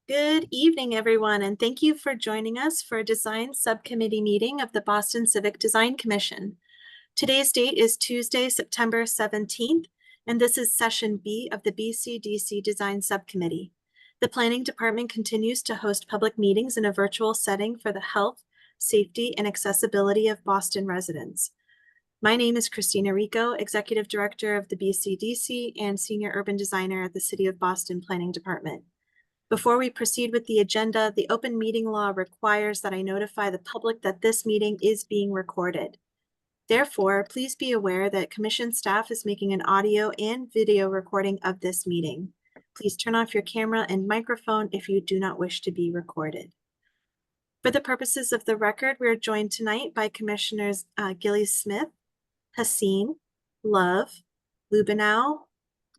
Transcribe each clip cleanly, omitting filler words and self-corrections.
Good evening, everyone, and thank you for joining us for a design subcommittee meeting of the Boston Civic Design Commission. Today's date is Tuesday, September 17th, and this is session B of the BCDC Design Subcommittee. The Planning Department continues to host public meetings in a virtual setting for the health, safety, and accessibility of Boston residents. My name is Christina Rico, Executive Director of the BCDC and Senior Urban Designer at the City of Boston Planning Department. Before we proceed with the agenda, the open meeting law requires that I notify the public that this meeting is being recorded. Therefore, please be aware that Commission staff is making an audio and video recording of this meeting. Please turn off your camera and microphone if you do not wish to be recorded. For the purposes of the record, we are joined tonight by Commissioners Gillies-Smith, Haseen, Love, Lubenow,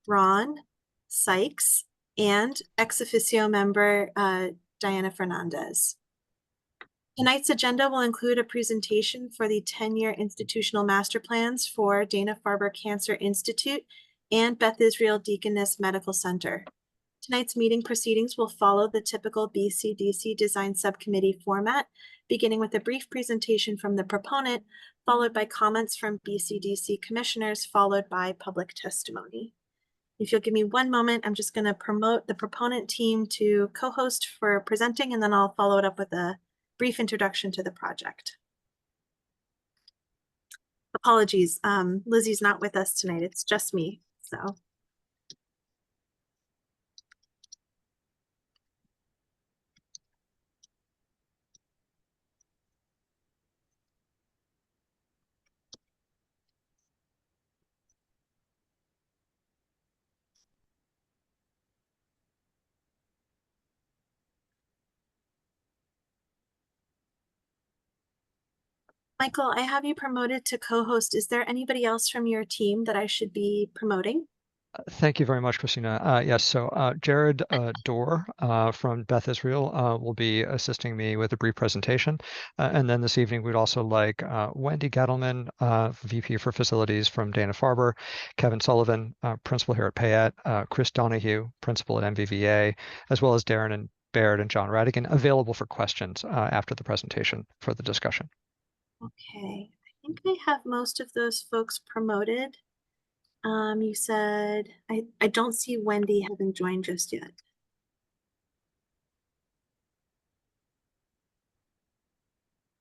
Ron, Sykes, and ex officio member Diana Fernandez. Tonight's agenda will include a presentation for the 10-year institutional master plans for Dana Farber Cancer Institute and Beth Israel Deaconess Medical Center. Tonight's meeting proceedings will follow the typical BCDC Design Subcommittee format, beginning with a brief presentation from the proponent, followed by comments from BCDC commissioners, followed by public testimony. If you'll give me one moment, I'm just going to promote the proponent team to co-host for presenting, and then I'll follow it up with a brief introduction to the project. Apologies, Lizzie's not with us tonight. It's just me, so. Michael, I have you promoted to co-host. Is there anybody else from your team that I should be promoting? Thank you very much, Christina. Yes, so Jared Dorr from Beth Israel will be assisting me with a brief presentation. And then this evening, we'd also like Wendy Gettleman, VP for Facilities from Dana Farber, Kevin Sullivan, Principal here at Payette, Chris Donahue, Principal at MVVA, as well as Darren and Baird and John Radigan, available for questions after the presentation for the discussion. Okay, I think I have most of those folks promoted. You said, I don't see Wendy having joined just yet.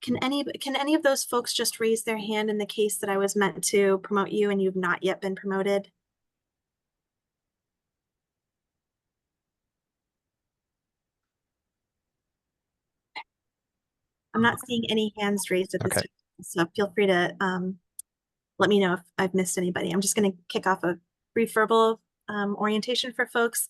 Can any of those folks just raise their hand in the case that I was meant to promote you and you've not yet been promoted? I'm not seeing any hands raised at this time, so feel free to let me know if I've missed anybody. I'm just going to kick off a brief verbal orientation for folks.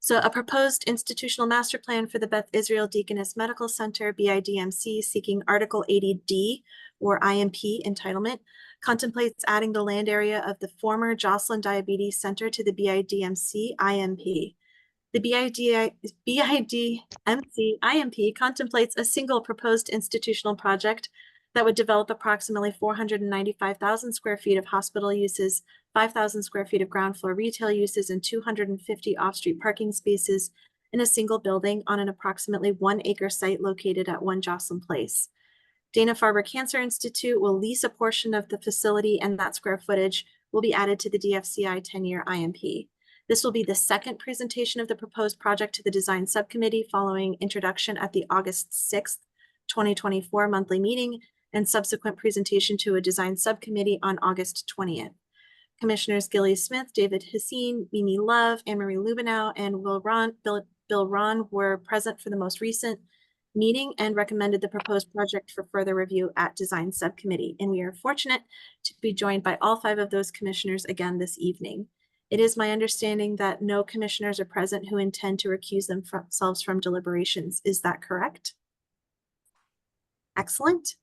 So a proposed institutional master plan for the Beth Israel Deaconess Medical Center, BIDMC, seeking Article 80D or IMP entitlement, contemplates adding the land area of the former Joslin Diabetes Center to the BIDMC IMP. The BIDMC IMP contemplates a single proposed institutional project that would develop approximately 495,000 square feet of hospital uses, 5,000 square feet of ground floor retail uses, and 250 off-street parking spaces in a single building on an approximately 1 acre site located at 1 Joslin Place. Dana Farber Cancer Institute will lease a portion of the facility, and that square footage will be added to the DFCI 10-year IMP. This will be the second presentation of the proposed project to the design subcommittee following introduction at the August 6th, 2024 monthly meeting and subsequent presentation to a design subcommittee on August 20th. Commissioners Gillies-Smith, David Haseen, Mimi Love, Anne-Marie Lubenow, and Bill Ron were present for the most recent meeting and recommended the proposed project for further review at design subcommittee. And we are fortunate to be joined by all 5 of those commissioners again this evening. It is my understanding that no commissioners are present who intend to recuse themselves from deliberations. Is that correct? Excellent.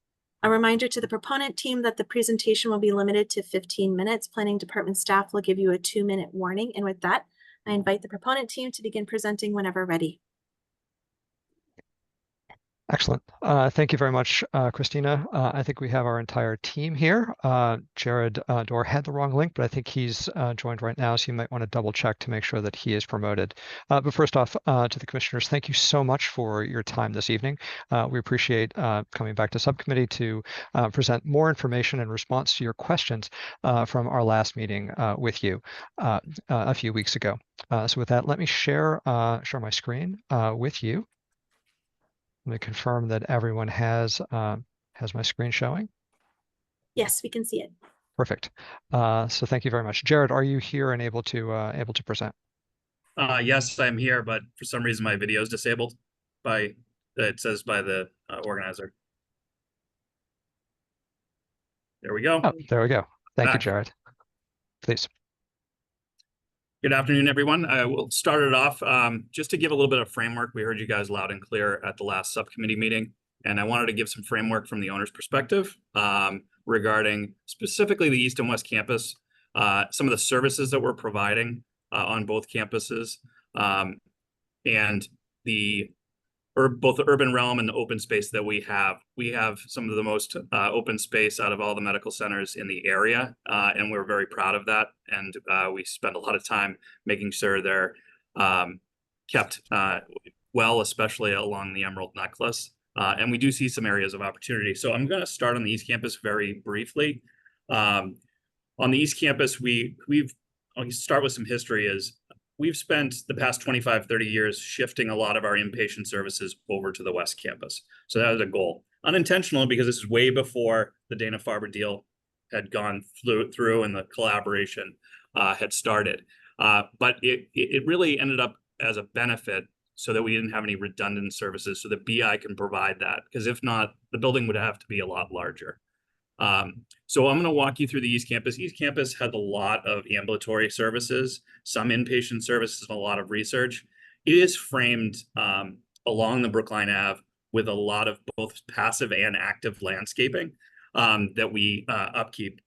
A reminder to the proponent team that the presentation will be limited to 15 minutes. Planning department staff will give you a 2-minute warning. And with that, I invite the proponent team to begin presenting whenever ready. Excellent. Thank you very much, Christina. I think we have our entire team here. Jared Dorr had the wrong link, but I think he's joined right now, so you might want to double check to make sure that he is promoted. But first off, to the commissioners, thank you so much for your time this evening. We appreciate coming back to subcommittee to present more information in response to your questions from our last meeting with you a few weeks ago. So with that, let me share my screen with you. Let me confirm that everyone has my screen showing. Yes, we can see it. Perfect. So thank you very much. Jared, are you here and able to present? Yes, I'm here, but for some reason my video is disabled by, it says by the organizer. There we go. Oh, there we go. Thank you, Back. Jared. Please. Good afternoon, everyone. I will start it off just to give a little bit of framework. We heard you guys loud and clear at the last subcommittee meeting, and I wanted to give some framework from the owner's perspective regarding specifically the East and West Campus, some of the services that we're providing on both campuses, and both the urban realm and the open space that we have. We have some of the most open space out of all the medical centers in the area, and we're very proud of that. And we spend a lot of time making sure they're kept well, especially along the Emerald Necklace. And we do see some areas of opportunity. So I'm going to start on the East Campus very briefly. On the East Campus, I'll start with some history. We've spent the past 25, 30 years shifting a lot of our inpatient services over to the West Campus. So that was a goal. Unintentional, because this is way before the Dana Farber deal had gone through and the collaboration had started. But it really ended up as a benefit so that we didn't have any redundant services, so that BI can provide that. Because if not, the building would have to be a lot larger. So I'm going to walk you through the East Campus. East Campus has a lot of ambulatory services, some inpatient services, and a lot of research. It is framed along the Brookline Ave with a lot of both passive and active landscaping that we upkeep.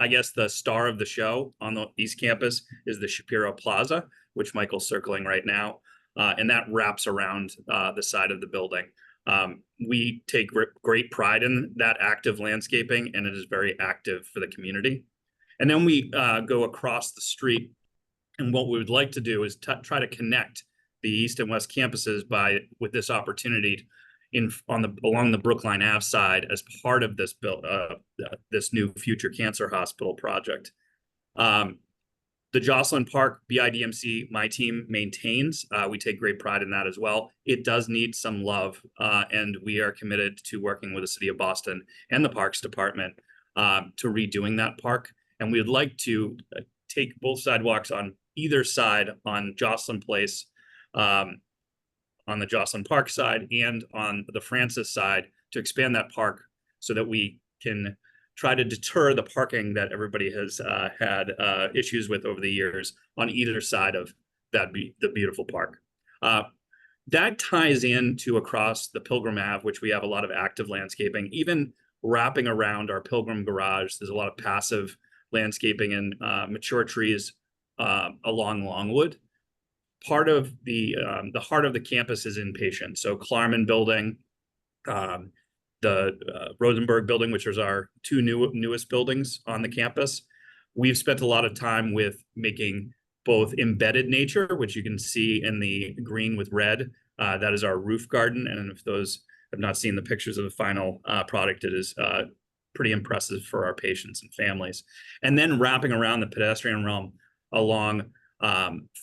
I guess the star of the show on the East Campus is the Shapiro Plaza, which Michael's circling right now, and that wraps around the side of the building. We take great pride in that active landscaping, and it is very active for the community. And then we go across the street, and what we would like to do is try to connect the East and West campuses with this opportunity along the Brookline Ave side as part of this this new future cancer hospital project. The Jocelyn Park BIDMC, my team maintains. We take great pride in that as well. It does need some love, and we are committed to working with the City of Boston and the Parks Department to redoing that park. And we would like to take both sidewalks on either side on Jocelyn Place, on the Jocelyn Park side and on the Francis side, to expand that park so that we can try to deter the parking that everybody has had issues with over the years on either side of the beautiful park. That ties into across the Pilgrim Ave, which we have a lot of active landscaping, even wrapping around our Pilgrim Garage. There's a lot of passive landscaping and mature trees along Longwood. Part of the heart of the campus is inpatient. So Klarman Building, the Rosenberg Building, which is our two newest buildings on the campus. We've spent a lot of time with making both embedded nature, which you can see in the green with red. That is our roof garden. And if those have not seen the pictures of the final product, it is pretty impressive for our patients and families. And then wrapping around the pedestrian realm along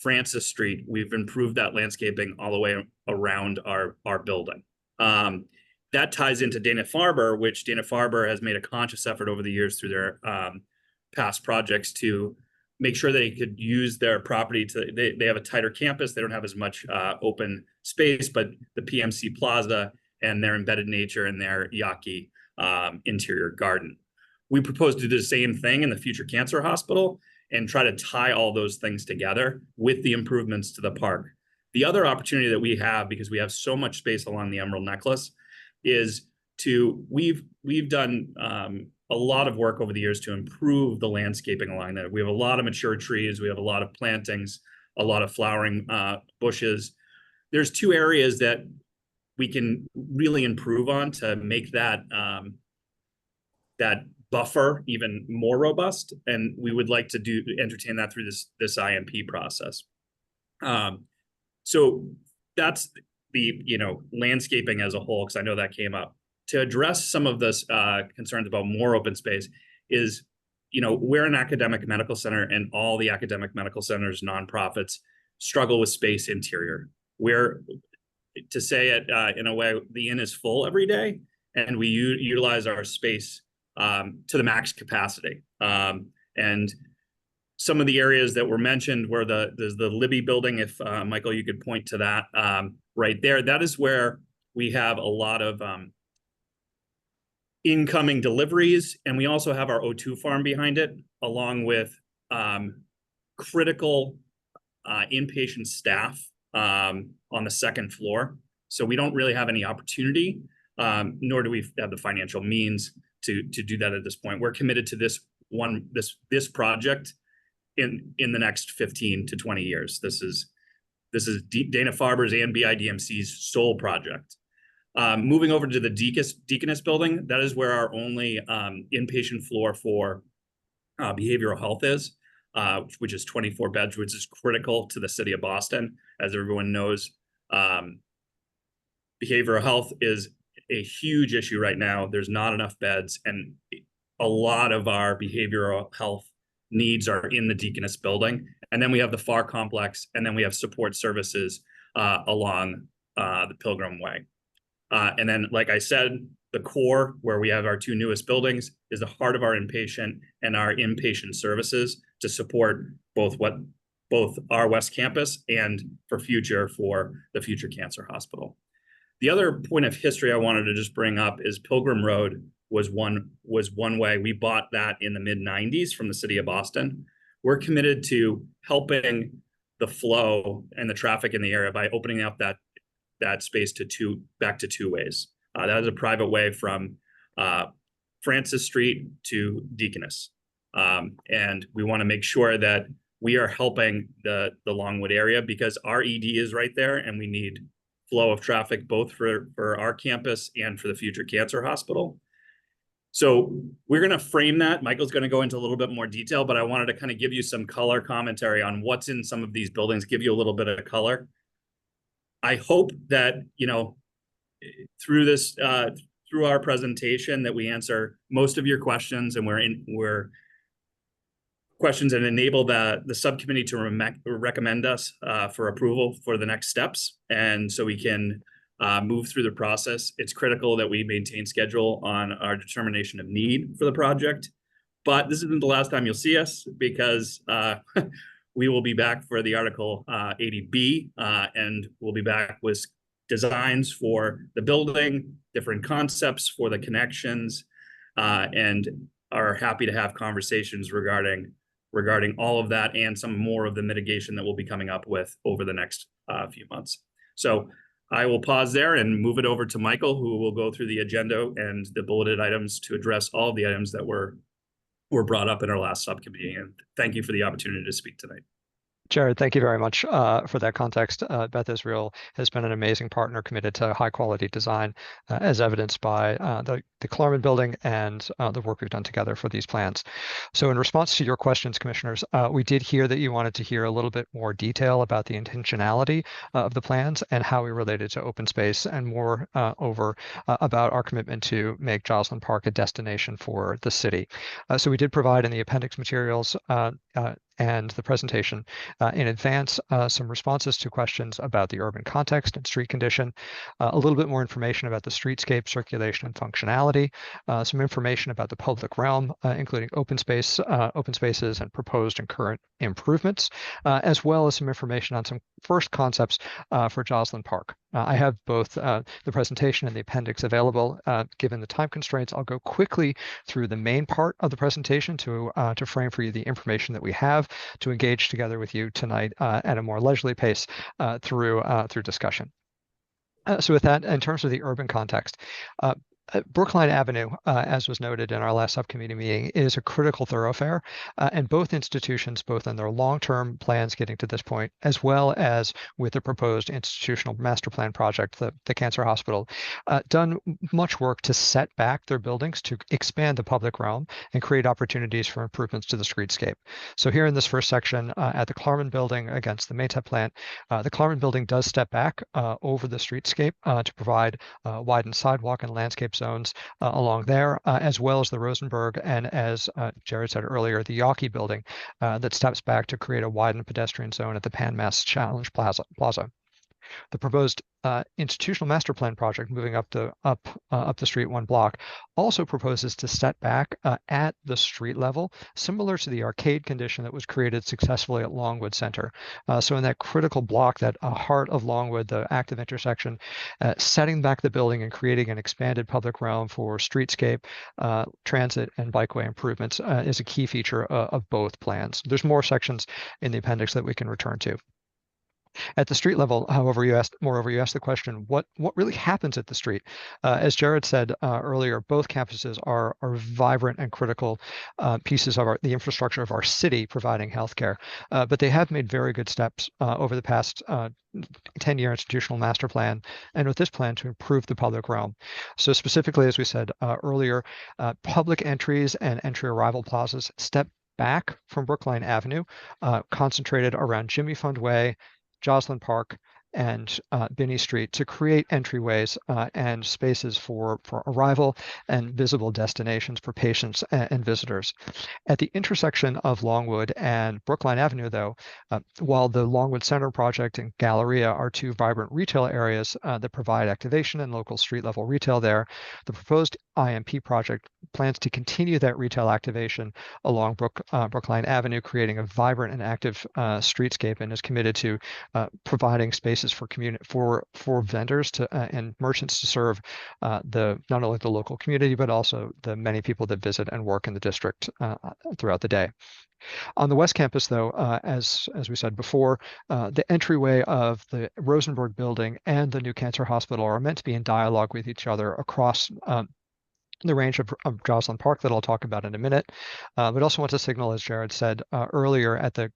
Francis Street, we've improved that landscaping all the way around our building. That ties into Dana Farber, which Dana Farber has made a conscious effort over the years through their past projects to make sure they could use their property they have a tighter campus. They don't have as much open space, but the PMC Plaza and their embedded nature and their Yaki interior garden. We propose to do the same thing in the future cancer hospital and try to tie all those things together with the improvements to the park. The other opportunity that we have, because we have so much space along the Emerald Necklace, is we've done a lot of work over the years to improve the landscaping along there. We have a lot of mature trees. We have a lot of plantings, a lot of flowering bushes. There's two areas that we can really improve on to make that that buffer even more robust. And we would like to entertain that through this IMP process. So that's the landscaping as a whole, because I know that came up. To address some of this concerns about more open space is, we're an academic medical center, and all the academic medical centers, nonprofits, struggle with space interior. To say it in a way, the inn is full every day, and we utilize our space to the max capacity. And some of the areas that were mentioned were there's the Libby building. If Michael, you could point to that right there. That is where we have a lot of incoming deliveries, and we also have our O2 farm behind it, along with critical inpatient staff on the second floor. So we don't really have any opportunity, nor do we have the financial means to do that at this point. We're committed to this project in the next 15 to 20 years. This is Dana Farber's and BIDMC's sole project. Moving over to the Deaconess building, that is where our only inpatient floor for behavioral health is, which is 24 beds, which is critical to the city of Boston. As everyone knows, behavioral health is a huge issue right now. There's not enough beds, and a lot of our behavioral health needs are in the Deaconess building. And then we have the FAR complex, and then we have support services along the Pilgrim Way. And then, like I said, the core, where we have our two newest buildings, is the heart of our inpatient and our inpatient services to support both our West Campus and for the future cancer hospital. The other point of history I wanted to just bring up is Pilgrim Road was one way. We bought that in the mid-90s from the city of Boston. We're committed to helping the flow and the traffic in the area by opening up that space back to two ways. That is a private way from Francis Street to Deaconess. And we want to make sure that we are helping the Longwood area, because our ED is right there, and we need flow of traffic both for our campus and for the future cancer hospital. So we're going to frame that. Michael's going to go into a little bit more detail, but I wanted to kind of give you some color commentary on what's in some of these buildings, give you a little bit of color. I hope that, through this, through our presentation, that we answer most of your questions, and we're questions and enable the subcommittee to recommend us for approval for the next steps. And so we can move through the process. It's critical that we maintain schedule on our determination of need for the project. But this isn't the last time you'll see us, because we will be back for the Article 80B, and we'll be back with designs for the building, different concepts for the connections, and are happy to have conversations regarding all of that and some more of the mitigation that we'll be coming up with over the next few months. So I will pause there and move it over to Michael, who will go through the agenda and the bulleted items to address all of the items that were brought up in our last subcommittee. And thank you for the opportunity to speak tonight. Jared, thank you very much for that context. Beth Israel has been an amazing partner committed to high quality design, as evidenced by the Clarman building and the work we've done together for these plans. So in response to your questions, commissioners, we did hear that you wanted to hear a little bit more detail about the intentionality of the plans and how we related to open space, and more about our commitment to make Joslyn Park a destination for the city. So we did provide in the appendix materials and the presentation in advance some responses to questions about the urban context and street condition, a little bit more information about the streetscape, circulation, and functionality, some information about the public realm, including open spaces and proposed and current improvements, as well as some information on some first concepts for Joslyn Park. I have both the presentation and the appendix available. Given the time constraints, I'll go quickly through the main part of the presentation to frame for you the information that we have to engage together with you tonight at a more leisurely pace through discussion. So with that, in terms of the urban context, Brookline Avenue, as was noted in our last subcommittee meeting, is a critical thoroughfare, and both institutions, both in their long-term plans getting to this point, as well as with the proposed institutional master plan project, the Cancer Hospital, done much work to set back their buildings to expand the public realm and create opportunities for improvements to the streetscape. So here in this first section, at the Klarman building against the Maytap plant, the Klarman building does step back over the streetscape to provide widened sidewalk and landscape zones along there, as well as the Rosenberg, and as Jared said earlier, the Yawkey building that steps back to create a widened pedestrian zone at the Pan Mass Challenge Plaza. The proposed institutional master plan project moving up the street one block also proposes to set back at the street level, similar to the arcade condition that was created successfully at Longwood Center. So in that critical block, that heart of Longwood, the active intersection, setting back the building and creating an expanded public realm for streetscape, transit, and bikeway improvements is a key feature of both plans. There's more sections in the appendix that we can return to. At the street level, however, you asked the question, what really happens at the street? As Jared said earlier, both campuses are vibrant and critical pieces of the infrastructure of our city providing healthcare, but they have made very good steps over the past 10-year institutional master plan, and with this plan to improve the public realm. So specifically, as we said earlier, public entries and entry arrival plazas step back from Brookline Avenue, concentrated around Jimmy Fund Way, Joslin Park, and Binney Street to create entryways and spaces for arrival and visible destinations for patients and visitors. At the intersection of Longwood and Brookline Avenue, though, while the Longwood Center project and Galleria are two vibrant retail areas that provide activation and local street level retail there, the proposed IMP project plans to continue that retail activation along Brookline Avenue, creating a vibrant and active streetscape, and is committed to providing spaces for vendors and merchants to serve not only the local community, but also the many people that visit and work in the district throughout the day. On the West Campus, though, as we said before, the entryway of the Rosenberg building and the new Cancer Hospital are meant to be in dialogue with each other across the range of Joslin Park that I'll talk about in a minute, but also want to signal, as Jared said earlier, at the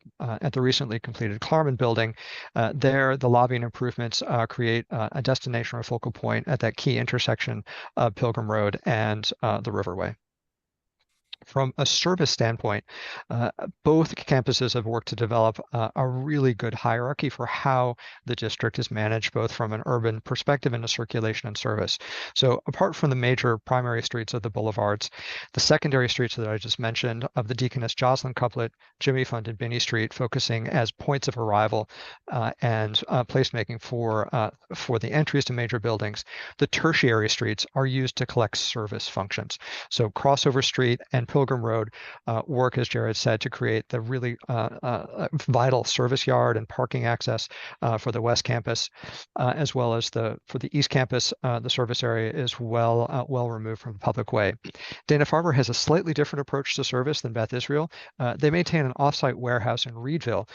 recently completed Klarman building, there the lobbying improvements create a destination or focal point at that key intersection of Pilgrim Road and the Riverway. From a service standpoint, both campuses have worked to develop a really good hierarchy for how the district is managed, both from an urban perspective and a circulation and service. So apart from the major primary streets of the boulevards, the secondary streets that I just mentioned of the Deaconess Joslin Couplet, Jimmy Fund, and Binney Street, focusing as points of arrival and placemaking for the entries to major buildings. The tertiary streets are used to collect service functions. So Crossover Street and Pilgrim Road work, as Jared said, to create the really vital service yard and parking access for the West Campus, as well as for the East Campus. The service area is well removed from the public way. Dana Farber has a slightly different approach to service than Beth Israel. They maintain an offsite warehouse in Reedville,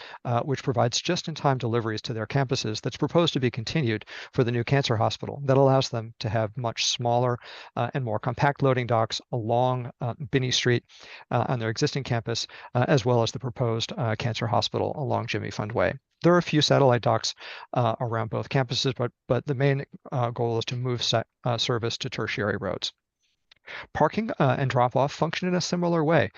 which provides just-in-time deliveries to their campuses that's proposed to be continued for the new Cancer Hospital. That allows them to have much smaller and more compact loading docks along Binney Street on their existing campus, as well as the proposed Cancer Hospital along Jimmy Fund Way. There are a few satellite docks around both campuses, but the main goal is to move service to tertiary roads. Parking and drop-off function in a similar way.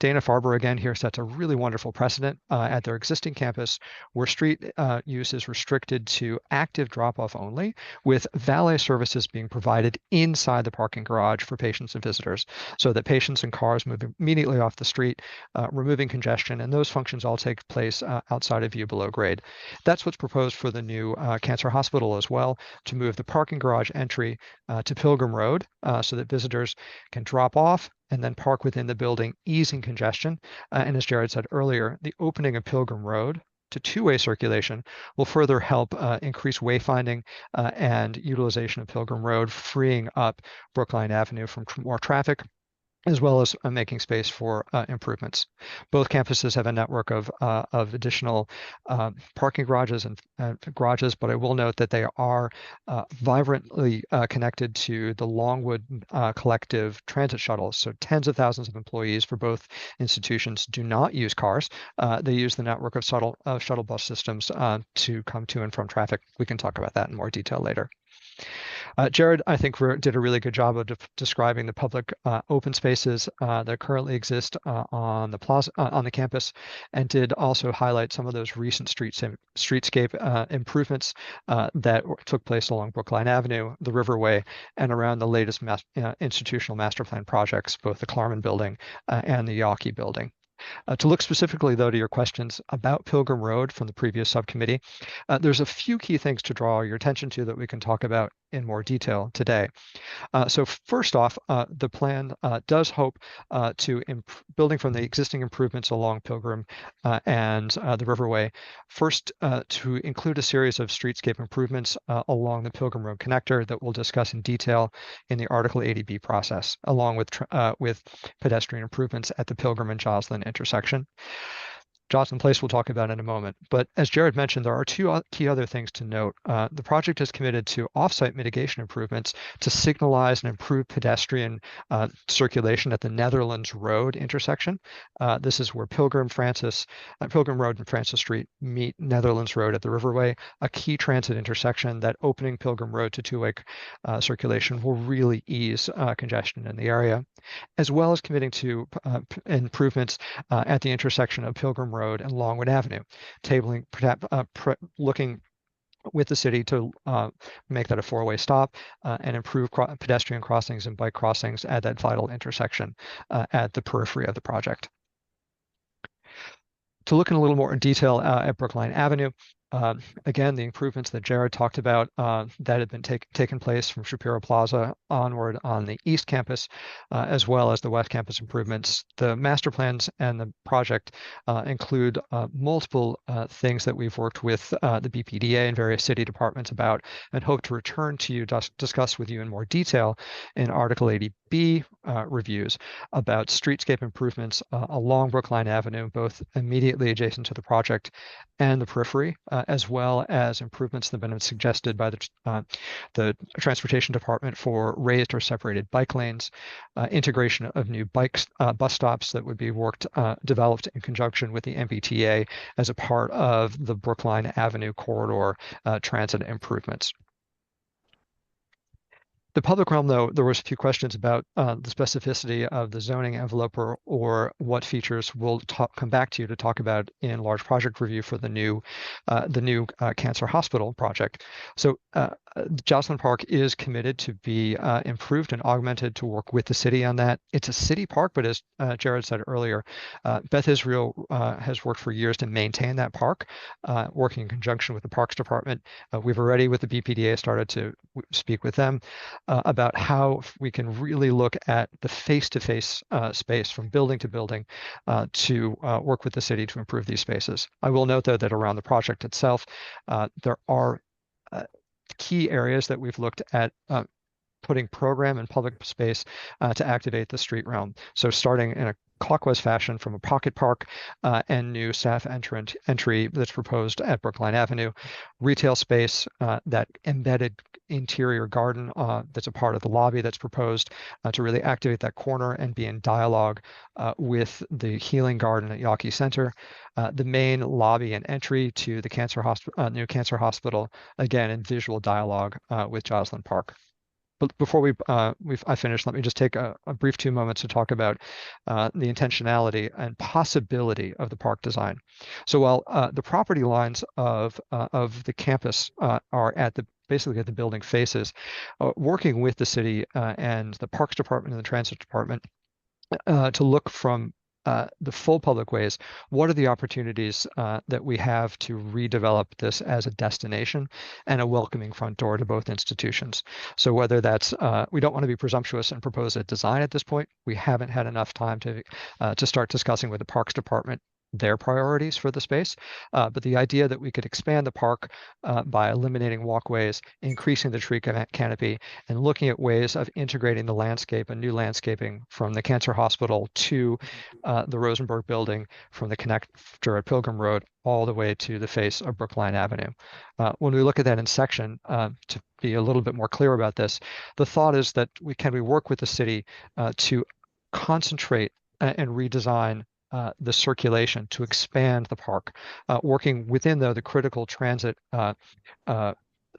Dana Farber again here sets a really wonderful precedent at their existing campus, where street use is restricted to active drop-off only, with valet services being provided inside the parking garage for patients and visitors, so that patients and cars move immediately off the street, removing congestion, and those functions all take place outside of view below grade. That's what's proposed for the new Cancer Hospital as well, to move the parking garage entry to Pilgrim Road so that visitors can drop off and then park within the building, easing congestion. And as Jared said earlier, the opening of Pilgrim Road to two-way circulation will further help increase wayfinding and utilization of Pilgrim Road, freeing up Brookline Avenue from more traffic as well as making space for improvements. Both campuses have a network of additional parking garages and garages, but I will note that they are vibrantly connected to the Longwood collective transit shuttles. So tens of thousands of employees for both institutions do not use cars. They use the network of shuttle bus systems to come to and from traffic. We can talk about that in more detail later. Jared, I think, did a really good job of describing the public open spaces that currently exist on the plaza, on the campus, and did also highlight some of those recent streetscape improvements that took place along Brookline Avenue, the Riverway, and around the latest institutional master plan projects, both the Klarman Building and the Yawkey Building. To look specifically, though, to your questions about Pilgrim Road from the previous subcommittee, there's a few key things to draw your attention to that we can talk about in more detail today. So first off, the plan does hope to building from the existing improvements along Pilgrim and the Riverway, first to include a series of streetscape improvements along the Pilgrim Road connector that we'll discuss in detail in the Article 80B process, along with pedestrian improvements at the Pilgrim and Joslyn intersection. Joslyn Place we'll talk about in a moment. But as Jared mentioned, there are two key other things to note. The project is committed to offsite mitigation improvements to signalize and improve pedestrian circulation at the Netherlands Road intersection. This is where Pilgrim Road and Francis Street meet Netherlands Road at the Riverway, a key transit intersection that opening Pilgrim Road to two-way circulation will really ease congestion in the area, as well as committing to improvements at the intersection of Pilgrim Road and Longwood Avenue, looking with the city to make that a four-way stop and improve pedestrian crossings and bike crossings at that vital intersection at the periphery of the project. To look in a little more detail at Brookline Avenue, again, the improvements that Jared talked about that had been taken place from Shapiro Plaza onward on the East Campus, as well as the West Campus improvements. The master plans and the project include multiple things that we've worked with the BPDA and various city departments about, and hope to return to you to discuss with you in more detail in Article 80B reviews about streetscape improvements along Brookline Avenue, both immediately adjacent to the project and the periphery, as well as improvements that have been suggested by the Transportation Department for raised or separated bike lanes, integration of new bus stops that would be developed in conjunction with the MBTA as a part of the Brookline Avenue corridor transit improvements. The public realm, though, there was a few questions about the specificity of the zoning envelope or what features we'll come back to you to talk about in large project review for the new cancer hospital project. So Joslyn Park is committed to be improved and augmented to work with the city on that. It's a city park, but as Jared said earlier, Beth Israel has worked for years to maintain that park, working in conjunction with the Parks Department. We've already, with the BPDA, started to speak with them about how we can really look at the face-to-face space from building to building to work with the city to improve these spaces. I will note, though, that around the project itself, there are key areas that we've looked at putting program and public space to activate the street realm. So starting in a clockwise fashion from a pocket park and new staff entry that's proposed at Brookline Avenue, retail space, that embedded interior garden that's a part of the lobby that's proposed to really activate that corner and be in dialogue with the healing garden at Yawkey Center, the main lobby and entry to the new cancer hospital, again in visual dialogue with Joslyn Park. But before I finish, let me just take a brief 2 moments to talk about the intentionality and possibility of the park design. So while the property lines of the campus are basically at the building faces, working with the city and the Parks Department and the Transit Department to look from the full public ways, what are the opportunities that we have to redevelop this as a destination and a welcoming front door to both institutions? So whether that's, we don't want to be presumptuous and propose a design at this point. We haven't had enough time to start discussing with the Parks Department their priorities for the space. But the idea that we could expand the park by eliminating walkways, increasing the tree canopy, and looking at ways of integrating the landscape and new landscaping from the Cancer Hospital to the Rosenberg Building, from the connector at Pilgrim Road all the way to the face of Brookline Avenue. When we look at that in section, to be a little bit more clear about this, the thought is that we work with the city to concentrate and redesign the circulation to expand the park, working within the critical transit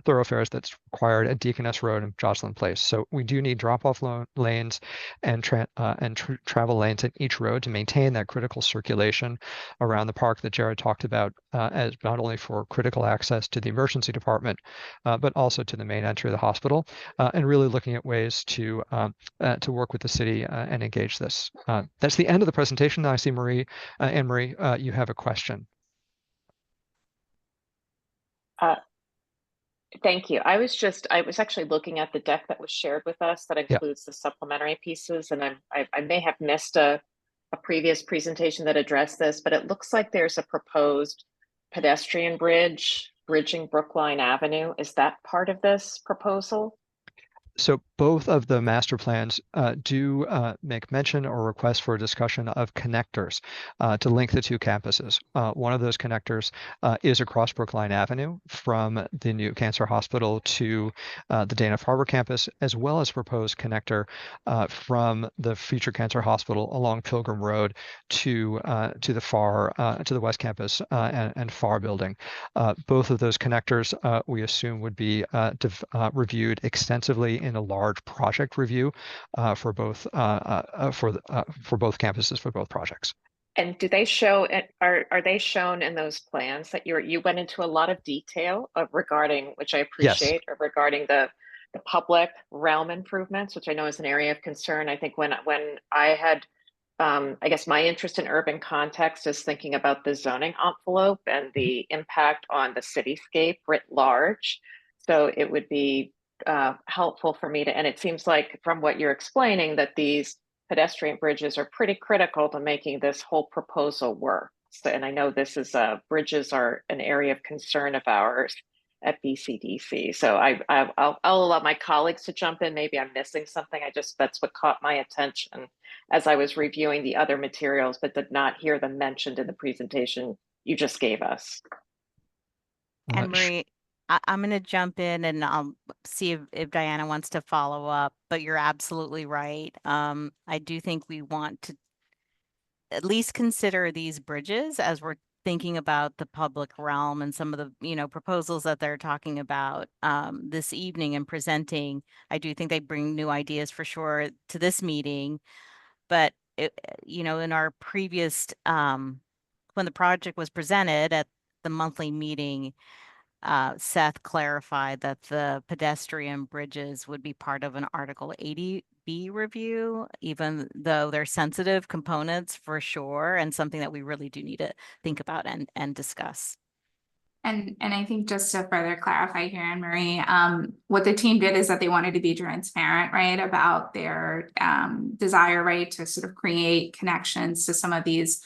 thoroughfares that's required at Deaconess Road and Jocelyn Place. So we do need drop-off lanes and travel lanes at each road to maintain that critical circulation around the park that Jared talked about, as not only for critical access to the emergency department, but also to the main entry of the hospital, and really looking at ways to work with the city and engage this. That's the end of the presentation. Now I see Marie. Anne-Marie, you have a question. Thank you. I was actually looking at the deck that was shared with us that includes the supplementary pieces, and I may have missed a previous presentation that addressed this, but it looks like there's a proposed pedestrian bridge bridging Brookline Avenue. Is that part of this proposal? So both of the master plans do make mention or request for a discussion of connectors to link the two campuses. One of those connectors is across Brookline Avenue from the new Cancer Hospital to the Dana Farber campus, as well as proposed connector from the future Cancer Hospital along Pilgrim Road to the West Campus and FAR building. Both of those connectors we assume would be reviewed extensively in a large project review for both campuses, for both projects. And do they show? Are they shown in those plans that you went into a lot of detail regarding, which I appreciate, Yes. regarding the public realm improvements, which I know is an area of concern. I think when I had, I guess my interest in urban context is thinking about the zoning envelope and the impact on the cityscape writ large. So it would be helpful for me to, and it seems like from what you're explaining that these pedestrian bridges are pretty critical to making this whole proposal work. So, and I know this is bridges are an area of concern of ours at BCDC. So I'll allow my colleagues to jump in. Maybe I'm missing something. That's what caught my attention as I was reviewing the other materials, but did not hear them mentioned in the presentation you just gave us. And Marie, I'm going to jump in and I'll see if Diana wants to follow up, but you're absolutely right. I do think we want to at least consider these bridges as we're thinking about the public realm and some of the, proposals that they're talking about this evening and presenting. I do think they bring new ideas for sure to this meeting, but in our previous, when the project was presented at the monthly meeting, Seth clarified that the pedestrian bridges would be part of an Article 80B review, even though they're sensitive components for sure, and something that we really do need to think about and discuss. And I think just to further clarify here, Anne-Marie, what the team did is that they wanted to be transparent, right, about their desire, right, to sort of create connections to some of these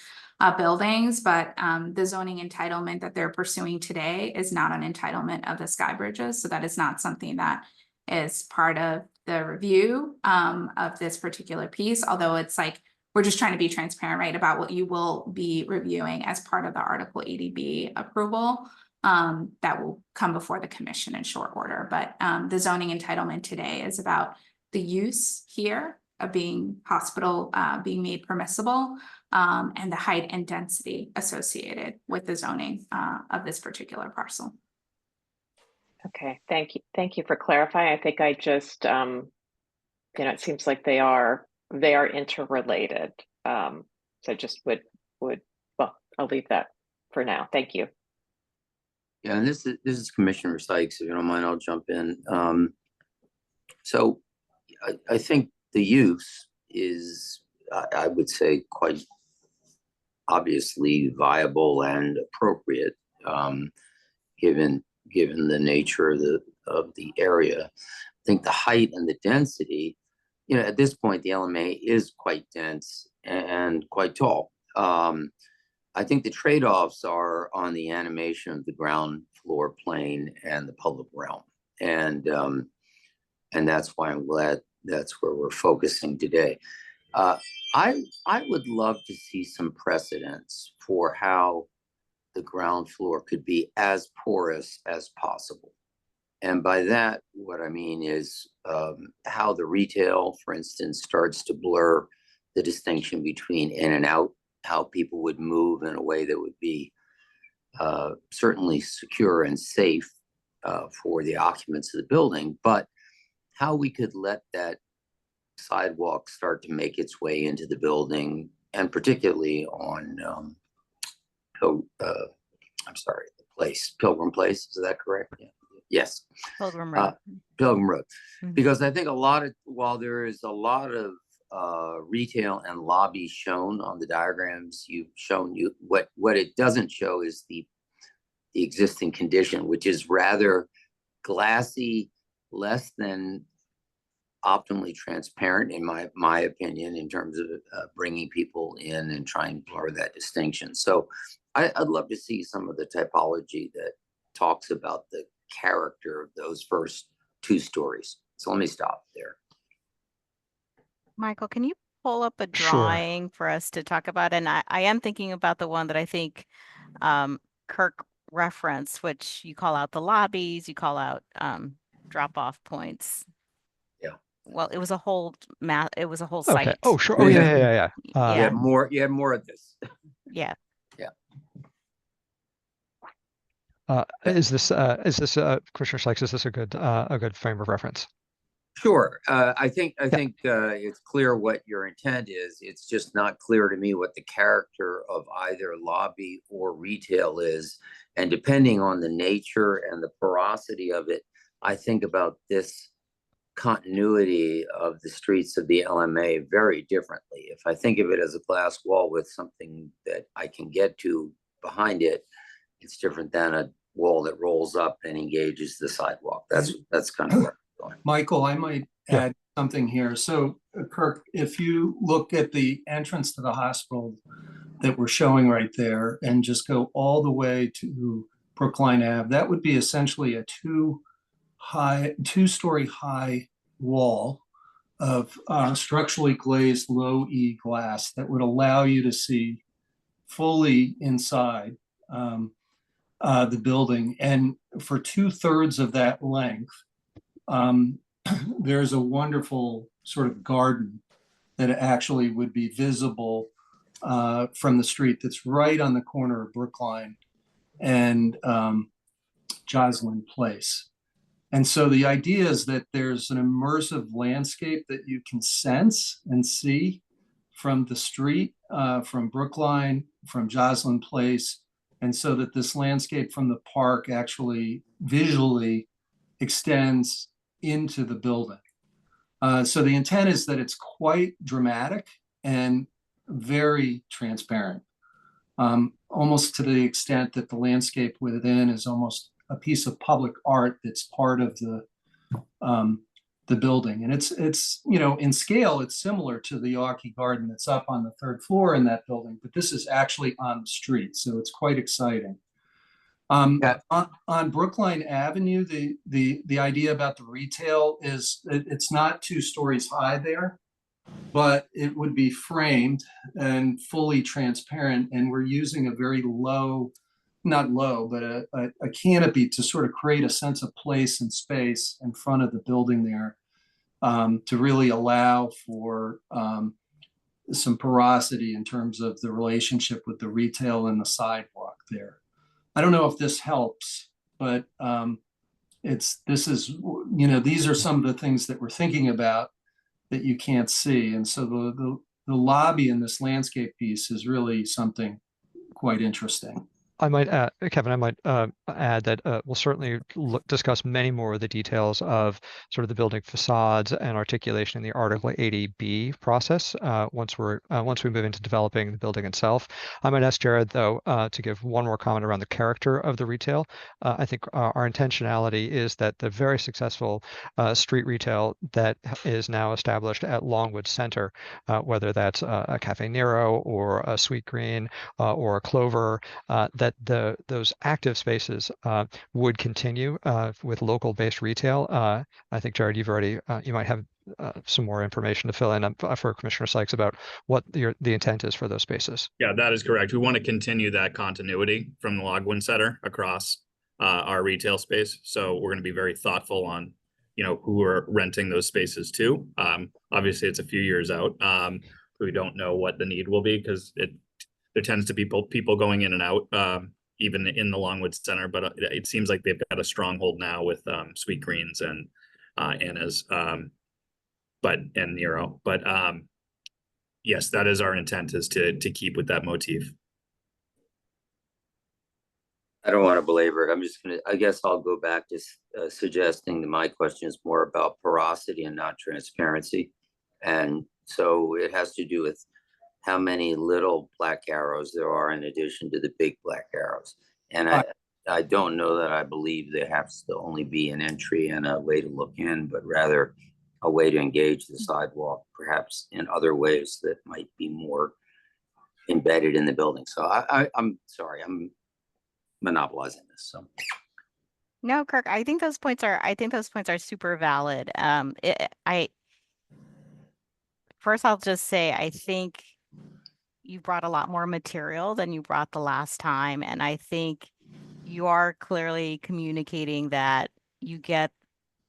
buildings, but the zoning entitlement that they're pursuing today is not an entitlement of the sky bridges. So that is not something that is part of the review of this particular piece, although it's like, we're just trying to be transparent, right, about what you will be reviewing as part of the Article 80B approval that will come before the commission in short order. But the zoning entitlement today is about the use here of being hospital being made permissible, and the height and density associated with the zoning of this particular parcel. Okay, thank you. Thank you for clarifying. I think I just, it seems like they are interrelated. So I just would, well, I'll leave that for now. Thank you. Yeah, and this is Commissioner Sykes. If you don't mind, I'll jump in. So I think the use is, I would say, quite obviously viable and appropriate, given the nature of the area. I think the height and the density, at this point, the LMA is quite dense and quite tall. I think the trade-offs are on the animation of the ground floor plane and the public realm. And that's why I'm glad that's where we're focusing today. I would love to see some precedents for how the ground floor could be as porous as possible. And by that, what I mean is how the retail, for instance, starts to blur the distinction between in and out, how people would move in a way that would be certainly secure and safe for the occupants of the building, but how we could let that sidewalk start to make its way into the building, and particularly on Pilgrim Place. Is that correct? Yeah. Yes. Pilgrim Road. Pilgrim Road. Mhm. Because I think while there is a lot of retail and lobby shown on the diagrams you've shown, what it doesn't show is the existing condition, which is rather glassy, less than optimally transparent, in my opinion, in terms of bringing people in and trying to blur that distinction. So I'd love to see some of the typology that talks about the character of those first 2 stories. So let me stop there. Michael, can you pull up a Sure. drawing for us to talk about? And I am thinking about the one that I think Kirk referenced, which you call out the lobbies, you call out drop-off points. Yeah. Well, it was a whole it was a whole Okay. site. Oh, sure. Oh, yeah. Yeah. You have more of this. Yeah. Is this Commissioner Sykes? Is this a good frame of reference? Sure. I think it's clear what your intent is. It's just not clear to me what the character of either lobby or retail is. And depending on the nature and the porosity of it, I think about this continuity of the streets of the LMA very differently. If I think of it as a glass wall with something that I can get to behind it, it's different than a wall that rolls up and engages the sidewalk. That's kind of where I'm going. Michael, I might add something here. So Kirk, if you look at the entrance to the hospital that we're showing right there and just go all the way to Brookline Ave, that would be essentially a 2-story high wall of structurally glazed low E glass that would allow you to see fully inside the building. And for 2/3 of that length, there's a wonderful sort of garden that actually would be visible from the street that's right on the corner of Brookline and Joslyn Place. And so the idea is that there's an immersive landscape that you can sense and see from the street, from Brookline, from Joslyn Place, and so that this landscape from the park actually visually extends into the building. So the intent is that it's quite dramatic and very transparent, almost to the extent that the landscape within is almost a piece of public art that's part of the building. And it's in scale, it's similar to the Yawkey Garden that's up on the 3rd floor in that building, but this is actually on the street. So it's quite exciting. On Brookline Avenue, the idea about the retail is it's not 2 stories high there, but it would be framed and fully transparent. And we're using a very not low, but a canopy to sort of create a sense of place and space in front of the building there, to really allow for some porosity in terms of the relationship with the retail and the sidewalk there. I don't know if this helps, but these are some of the things that we're thinking about that you can't see. And so the lobby in this landscape piece is really something quite interesting. I might add, Kevin, I might add that we'll certainly discuss many more of the details of sort of the building facades and articulation in the Article 80B process once we move into developing the building itself. I might ask Jared, though, to give one more comment around the character of the retail. I think our intentionality is that the very successful street retail that is now established at Longwood Center, whether that's a Cafe Nero or a Sweet Green or a Clover, that those active spaces would continue with local-based retail. I think, Jared, you might have some more information to fill in for Commissioner Sykes about what the intent is for those spaces. Yeah, that is correct. We want to continue that continuity from the Longwood Center across our retail space. So we're going to be very thoughtful on, who we're renting those spaces to. Obviously, it's a few years out. We don't know what the need will be because there tends to be people going in and out, even in the Longwood Center. But it seems like they've got a stronghold now with Sweet Greens and Anna's, and Nero. But yes, that is our intent, is to keep with that motif. I don't want to belabor it. I guess I'll go back to suggesting that my question is more about porosity and not transparency. And so it has to do with how many little black arrows there are in addition to the big black arrows. And I don't know that I believe there has to only be an entry and a way to look in, but rather a way to engage the sidewalk, perhaps in other ways that might be more embedded in the building. So I'm sorry, I'm monopolizing this. So No, Kirk, I think those points are super valid. First, I'll just say, I think you brought a lot more material than you brought the last time. And I think you are clearly communicating that you get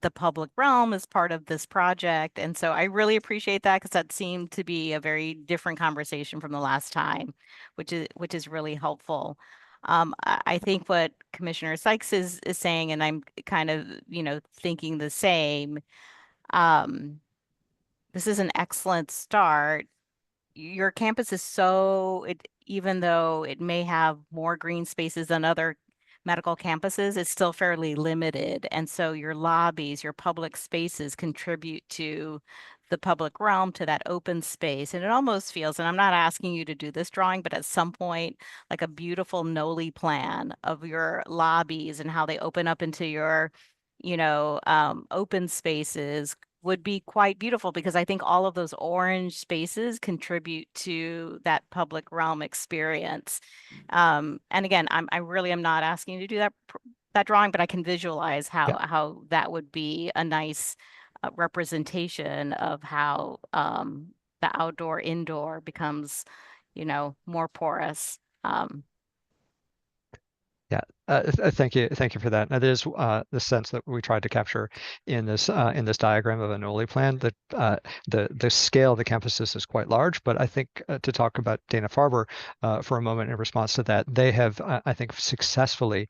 the public realm as part of this project. And so I really appreciate that, because that seemed to be a very different conversation from the last time, which is really helpful. I think what Commissioner Sykes is saying, and I'm kind of, thinking the same. This is an excellent start. Your campus is even though it may have more green spaces than other medical campuses, it's still fairly limited. And so your lobbies, your public spaces contribute to the public realm, to that open space. And it almost feels, and I'm not asking you to do this drawing, but at some point, like a beautiful Noli plan of your lobbies and how they open up into your, open spaces would be quite beautiful, because I think all of those orange spaces contribute to that public realm experience. And again, I really am not asking you to do that drawing, but I can visualize how that would be a nice representation of how the outdoor indoor becomes, more porous. Thank you for that. Now, there's the sense that we tried to capture in this diagram of a Noli plan. That the scale of the campuses is quite large, but I think to talk about Dana Farber for a moment in response to that, they have I think successfully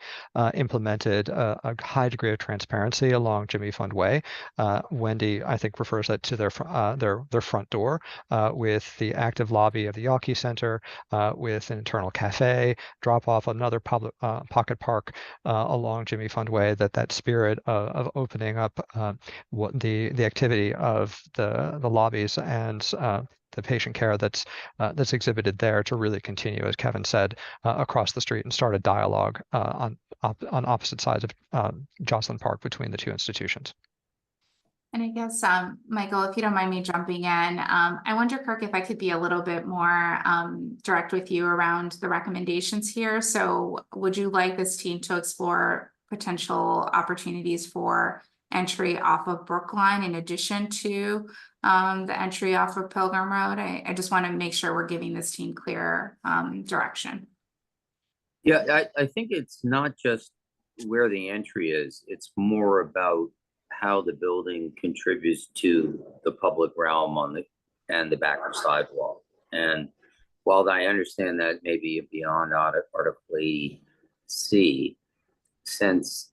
implemented a high degree of transparency along Jimmy Fund Way. Wendy, I think, refers that to their front door with the active lobby of the Yawkey Center, with an internal cafe, drop off another public pocket park along Jimmy Fund Way. That spirit of opening up what the activity of the lobbies and the patient care that's exhibited there to really continue, as Kevin said, across the street and start a dialogue on opposite sides of Jocelyn Park between the two institutions. And I guess, Michael, if you don't mind me jumping in, I wonder, Kirk, if I could be a little bit more direct with you around the recommendations here. So would you like this team to explore potential opportunities for entry off of Brookline in addition to the entry off of Pilgrim Road? I just want to make sure we're giving this team clear direction. Yeah, I think it's not just where the entry is, it's more about how the building contributes to the public realm and the backer sidewalk. And while I understand that maybe beyond Article C, since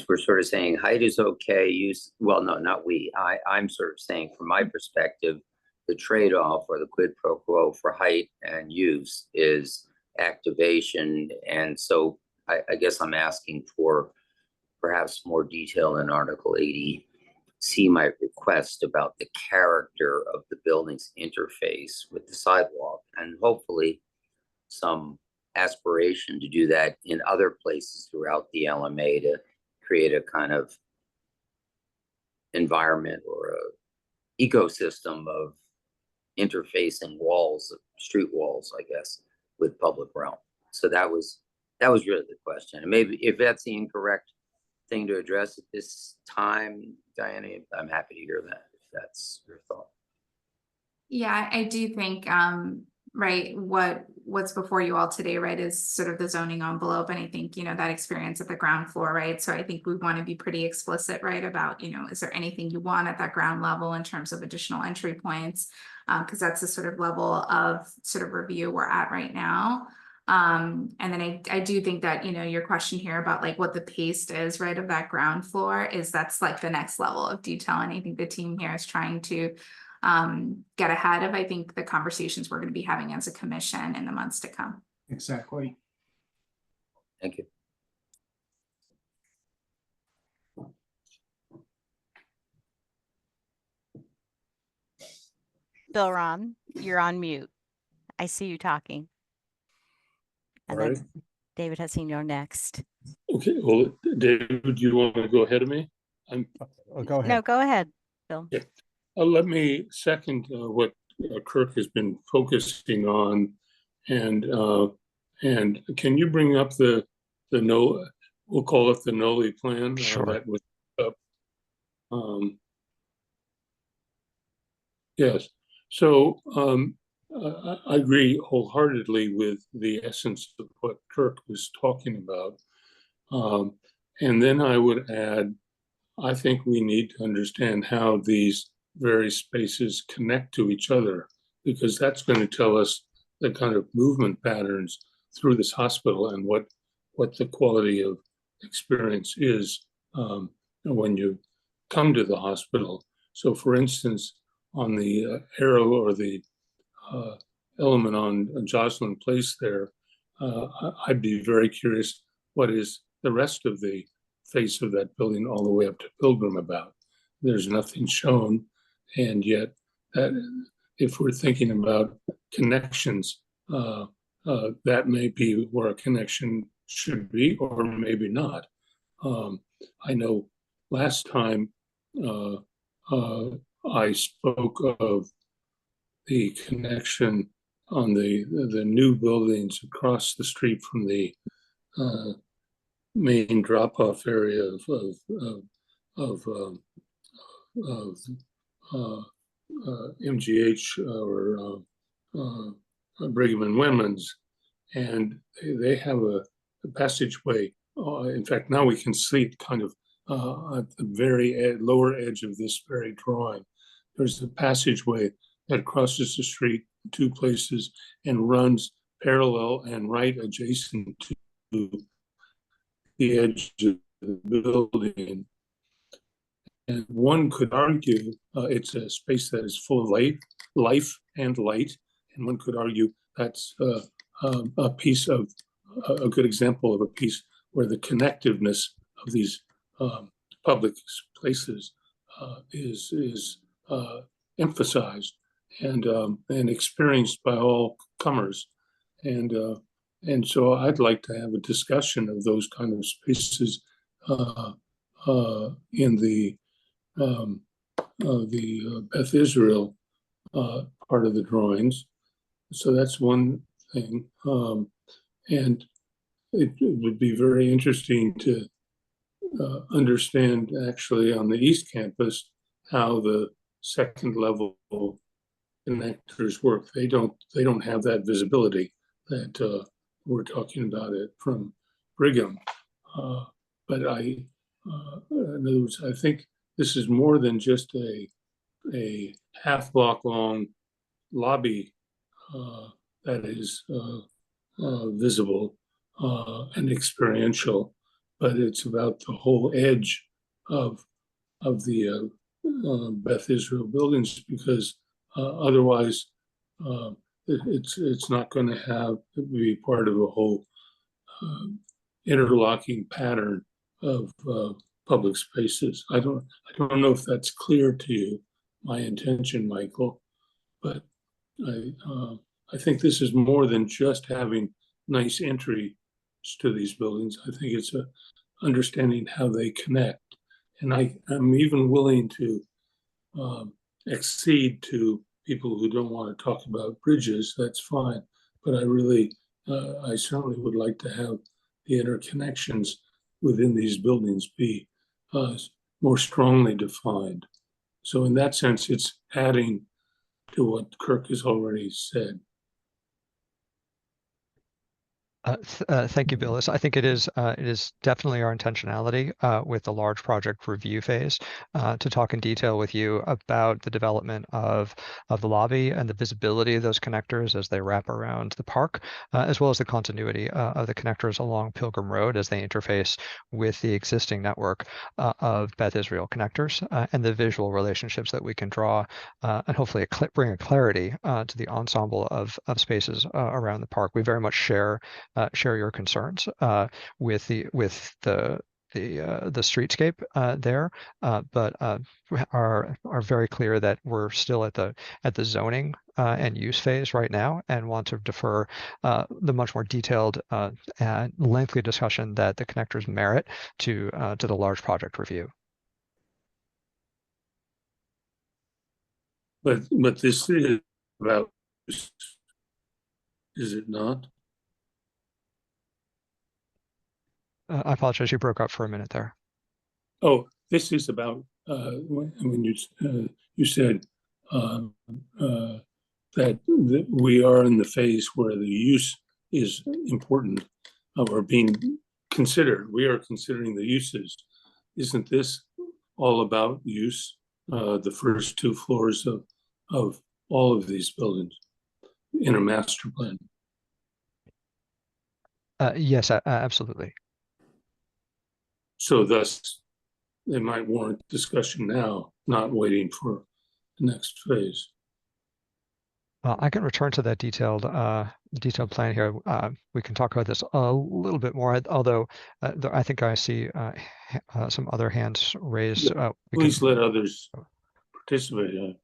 we're sort of saying height is okay, well, no, not we. I'm sort of saying, from my perspective, the trade-off or the quid pro quo for height and use is activation. And so I guess I'm asking for perhaps more detail in Article 80. See my request about the character of the building's interface with the sidewalk, and hopefully some aspiration to do that in other places throughout the LMA to create a kind of environment or a ecosystem of interfacing walls, street walls, I guess, with public realm. So that was really the question. And maybe if that's the incorrect thing to address at this time, Diana, I'm happy to hear that if that's your thought. Yeah, I do think right, what's before you all today, right, is sort of the zoning envelope. And I think, that experience at the ground floor, right? So I think we want to be pretty explicit, right, about, is there anything you want at that ground level in terms of additional entry points? Because that's the sort of level of sort of review we're at right now. And then I do think that, your question here about like what the paste is, right, of that ground floor that's like the next level of detail. And I think the team here is trying to get ahead of, I think, the conversations we're going to be having as a commission in the months to come. Exactly. Thank you. Bill Ron, you're on mute. I see you talking. And All right. then David has seen you next. Okay, well, David, do you want to go ahead of me? Go ahead. No, go ahead, Bill. Yeah. Let me second what Kirk has been focusing on, and can you bring up the we'll call it the Noli plan? Sure. That was up. Yes. So I agree wholeheartedly with the essence of what Kirk was talking about. And then I would add, I think we need to understand how these various spaces connect to each other, because that's going to tell us the kind of movement patterns through this hospital and what the quality of experience is when you come to the hospital. So for instance, on the arrow or the element on Jocelyn Place there, I'd be very curious what is the rest of the face of that building all the way up to Pilgrim about. There's nothing shown, and yet if we're thinking about connections, that may be where a connection should be, or maybe not. I know last time I spoke of the connection on the new buildings across the street from the main drop-off area of MGH or Brigham and Women's, and they have a passageway. In fact, now we can see it kind of at the very lower edge of this very drawing. There's a passageway that crosses the street in two places and runs parallel and right adjacent to the edge of the building. And one could argue it's a space that is full of life and light. And one could argue that's a piece of a good example of a piece where the connectiveness of these public places is emphasized and experienced by all comers. And so I'd like to have a discussion of those kind of spaces in the Beth Israel part of the drawings. So that's one thing. And it would be very interesting to understand actually on the East Campus how the second level connectors work. They don't have that visibility that we're talking about it from Brigham. But in other words, I think this is more than just a half block long lobby that is visible and experiential, but it's about the whole edge of the Beth Israel buildings, because otherwise It's not going to be part of a whole interlocking pattern of public spaces. I don't know if that's clear to you, my intention, Michael, but I think this is more than just having nice entries to these buildings. I think it's understanding how they connect. And I'm even willing to accede to people who don't want to talk about bridges. That's fine. But I certainly would like to have the interconnections within these buildings be more strongly defined. So in that sense, it's adding to what Kirk has already said. Thank you, Bill. I think it is definitely our intentionality with the large project review phase to talk in detail with you about the development of the lobby and the visibility of those connectors as they wrap around the park, as well as the continuity of the connectors along Pilgrim Road as they interface with the existing network of Beth Israel connectors and the visual relationships that we can draw and hopefully bring a clarity to the ensemble of spaces around the park. We very much share your concerns with the streetscape there, but are very clear that we're still at the zoning and use phase right now, and want to defer the much more detailed and lengthy discussion that the connectors merit to the large project review. But this is about, is it not? I apologize, you broke up for a minute there. Oh, this is about when you said that we are in the phase where the use is important or being considered. We are considering the uses. Isn't this all about use? The first two floors of all of these buildings in a master plan. Yes, absolutely. So thus, they might warrant discussion now, not waiting for the next phase. Well, I can return to that detailed plan here. We can talk about this a little bit more, although I think I see some other hands raised. Please let others participate.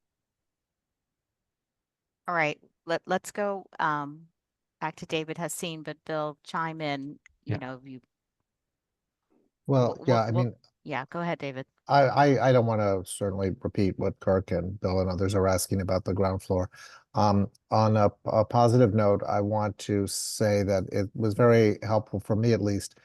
All right, let's go back to David Haseen, but Bill, chime in. You know, you. Well, yeah, I mean, yeah, go ahead, David. I don't want to certainly repeat what Kirk and Bill and others are asking about the ground floor. On a positive note, I want to say that it was very helpful for me, at least,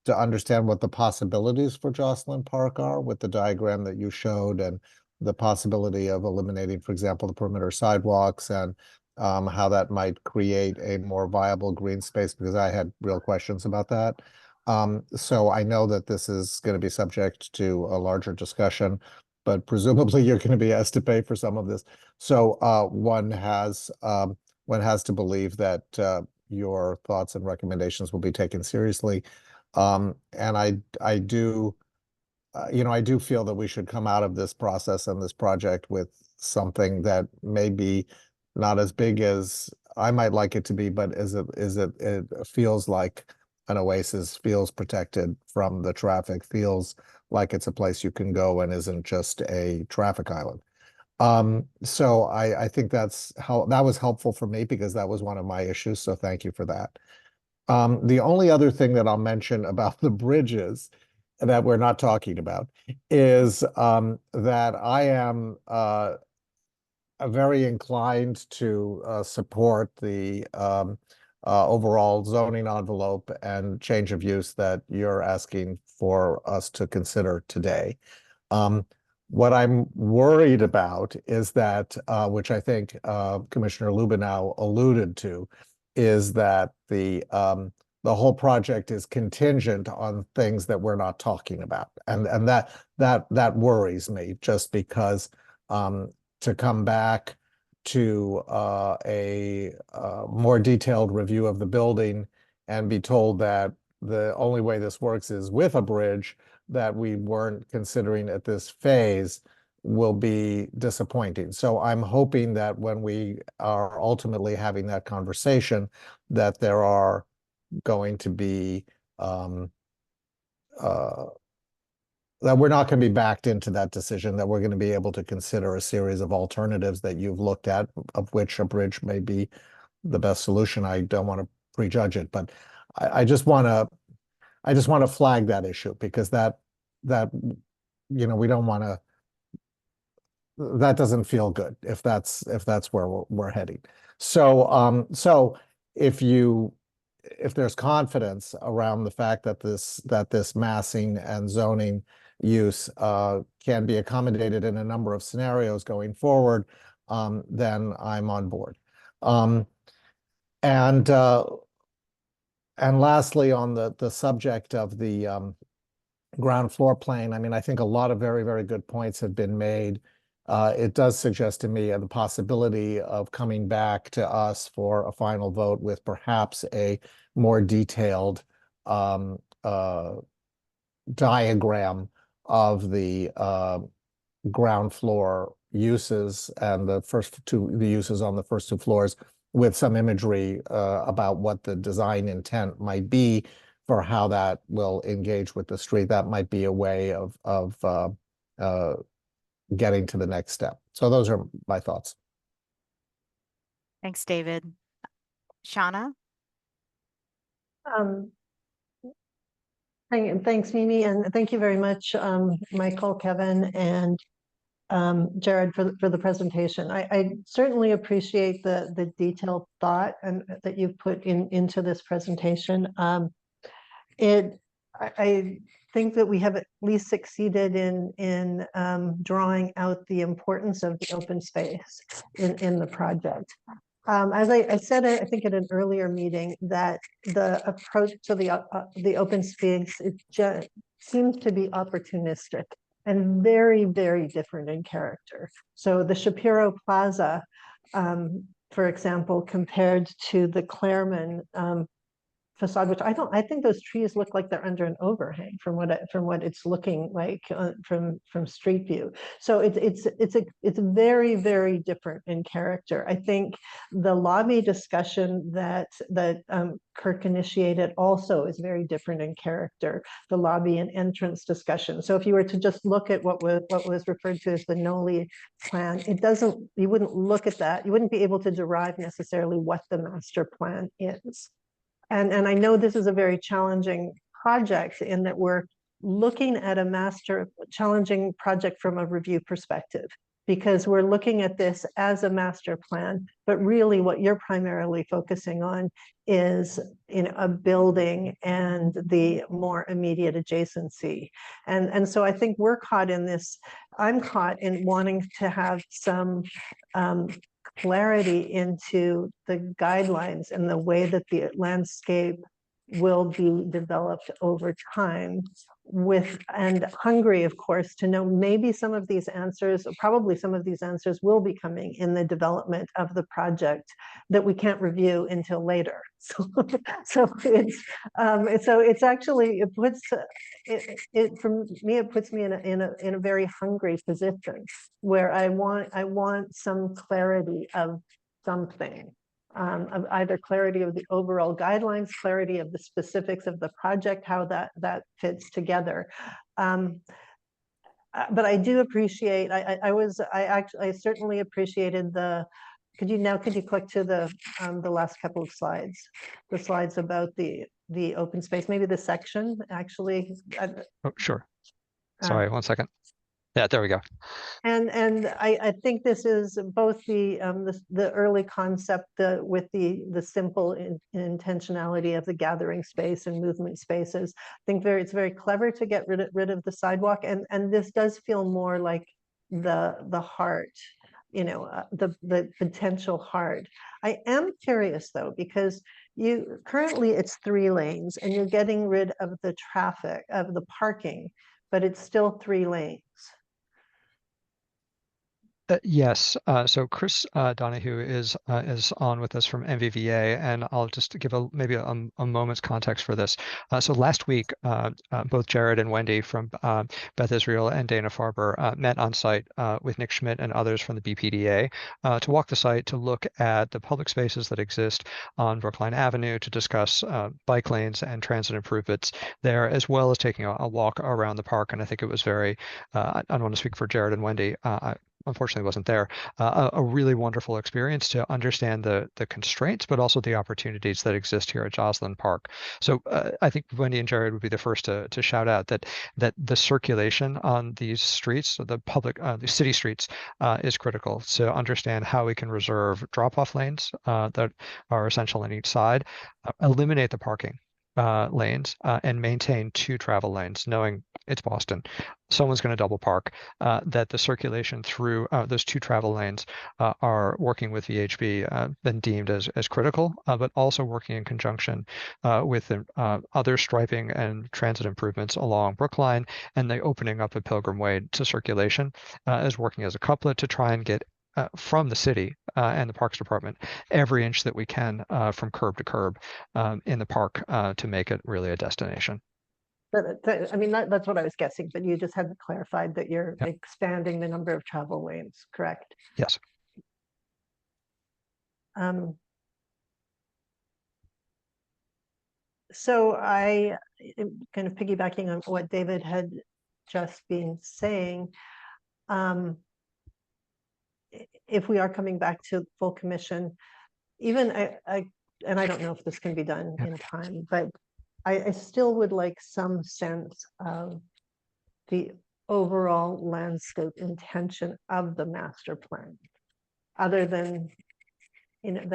to understand what the possibilities for Jocelyn Park are with the diagram that you showed, and the possibility of eliminating, for example, the perimeter sidewalks, and how that might create a more viable green space, because I had real questions about that. So I know that this is going to be subject to a larger discussion, but presumably you're going to be asked to pay for some of this. So one has to believe that your thoughts and recommendations will be taken seriously. And I do, I do feel that we should come out of this process and this project with something that may be not as big as I might like it to be, but it feels like an oasis, feels protected from the traffic, feels like it's a place you can go and isn't just a traffic island. So I think that was helpful for me, because that was one of my issues. So thank you for that. The only other thing that I'll mention about the bridges that we're not talking about is that I am very inclined to support the overall zoning envelope and change of use that you're asking for us to consider today. What I'm worried about is that, which I think Commissioner Lubinow alluded to, is that the whole project is contingent on things that we're not talking about, and that worries me, just because to come back to a more detailed review of the building and be told that the only way this works is with a bridge that we weren't considering at this phase, will be disappointing. So I'm hoping that when we are ultimately having that conversation, that there are going to be that we're not going to be backed into that decision, that we're going to be able to consider a series of alternatives that you've looked at, of which a bridge may be the best solution. I don't want to prejudge it, but I just want to flag that issue, because that we don't want to, that doesn't feel good if that's where we're heading. So so if there's confidence around the fact that this massing and zoning use can be accommodated in a number of scenarios going forward, then I'm on board. And lastly, on the subject of the ground floor plane, I mean, I think a lot of very, very good points have been made. It does suggest to me the possibility of coming back to us for a final vote with perhaps a more detailed diagram of the ground floor uses and the uses on the first two floors, with some imagery about what the design intent might be for how that will engage with the street. That might be a way of getting to the next step. So those are my thoughts. Thanks, David. Shauna? Thanks, Mimi, and thank you very much, Michael, Kevin, and Jared, for the presentation. I certainly appreciate the detailed thought and that you've put into this presentation. I think that we have at least succeeded in drawing out the importance of the open space in the project. As I said, I think at an earlier meeting, that the approach to the open space seems to be opportunistic and very, very different in character. So the Shapiro Plaza, for example, compared to the Claremont facade, which I think those trees look like they're under an overhang from what it's looking like from street view. So it's very, very different in character. I think the lobby discussion that Kirk initiated also is very different in character, the lobby and entrance discussion. So if you were to just look at what was referred to as the Noli plan, you wouldn't look at that. You wouldn't be able to derive necessarily what the master plan is. And I know this is a very challenging project in that we're looking at a challenging project from a review perspective, because we're looking at this as a master plan, but really what you're primarily focusing on is a building and the more immediate adjacency. And so I think we're caught in this, I'm caught in wanting to have some clarity into the guidelines and the way that the landscape will be developed over time, and hungry, of course, to know maybe some of these answers, probably some of these answers will be coming in the development of the project that we can't review until later. So it's actually, for me, it puts me in a very hungry position where I want some clarity of something. Of either clarity of the overall guidelines, clarity of the specifics of the project, how that fits together. But I do appreciate, I certainly appreciated could you click to the last couple of slides, the slides about the open space, maybe the section actually. Oh, sure. Sorry, 1 second. Yeah, there we go. And I think this is both the early concept with the simple intentionality of the gathering space and movement spaces. I think it's very clever to get rid of the sidewalk, and this does feel more like the heart, the potential heart. I am curious though, because currently it's 3 lanes and you're getting rid of the traffic, of the parking, but it's still 3 lanes. Yes. So Chris Donahue is on with us from MVVA, and I'll just give maybe a moment's context for this. So last week, both Jared and Wendy from Beth Israel and Dana Farber met on site with Nick Schmidt and others from the BPDA to walk the site, to look at the public spaces that exist on Brookline Avenue, to discuss bike lanes and transit improvements there, as well as taking a walk around the park. And I think it was very, I don't want to speak for Jared and Wendy. Unfortunately wasn't there, a really wonderful experience to understand the constraints, but also the opportunities that exist here at Joslyn Park. So I think Wendy and Jared would be the first to shout out that the circulation on these streets, so the public, the city streets, is critical to understand how we can reserve drop-off lanes that are essential on each side, eliminate the parking lanes, and maintain 2 travel lanes, knowing it's Boston. Someone's going to double park, that the circulation through those 2 travel lanes are working with VHB, been deemed as critical, but also working in conjunction with other striping and transit improvements along Brookline, and the opening up of Pilgrim Way to circulation is working as a couplet to try and get from the city and the Parks Department every inch that we can from curb to curb in the park to make it really a destination. I mean, that's what I was guessing, but you just hadn't clarified that you're Yep. expanding the number of travel lanes, correct? Yes. So I am kind of piggybacking on what David had just been saying. If we are coming back to full commission, even and I don't know if this can be done in time, but I still would like some sense of the overall landscape intention of the master plan, other than, and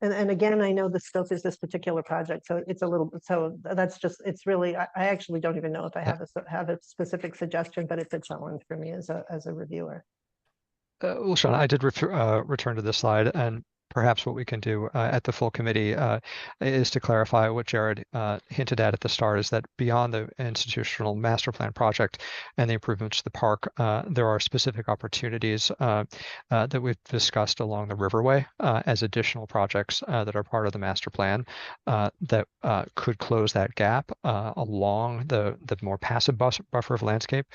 again, I know the scope is this particular project, so it's a little, so that's just, it's really, I actually don't even know if I have a specific suggestion, but it's a challenge for me as a reviewer. Well, Sean, I did return to this slide, and perhaps what we can do at the full committee is to clarify what Jared hinted at the start, is that beyond the institutional master plan project and the improvements to the park, there are specific opportunities that we've discussed along the Riverway as additional projects that are part of the master plan that could close that gap along the more passive buffer of landscape,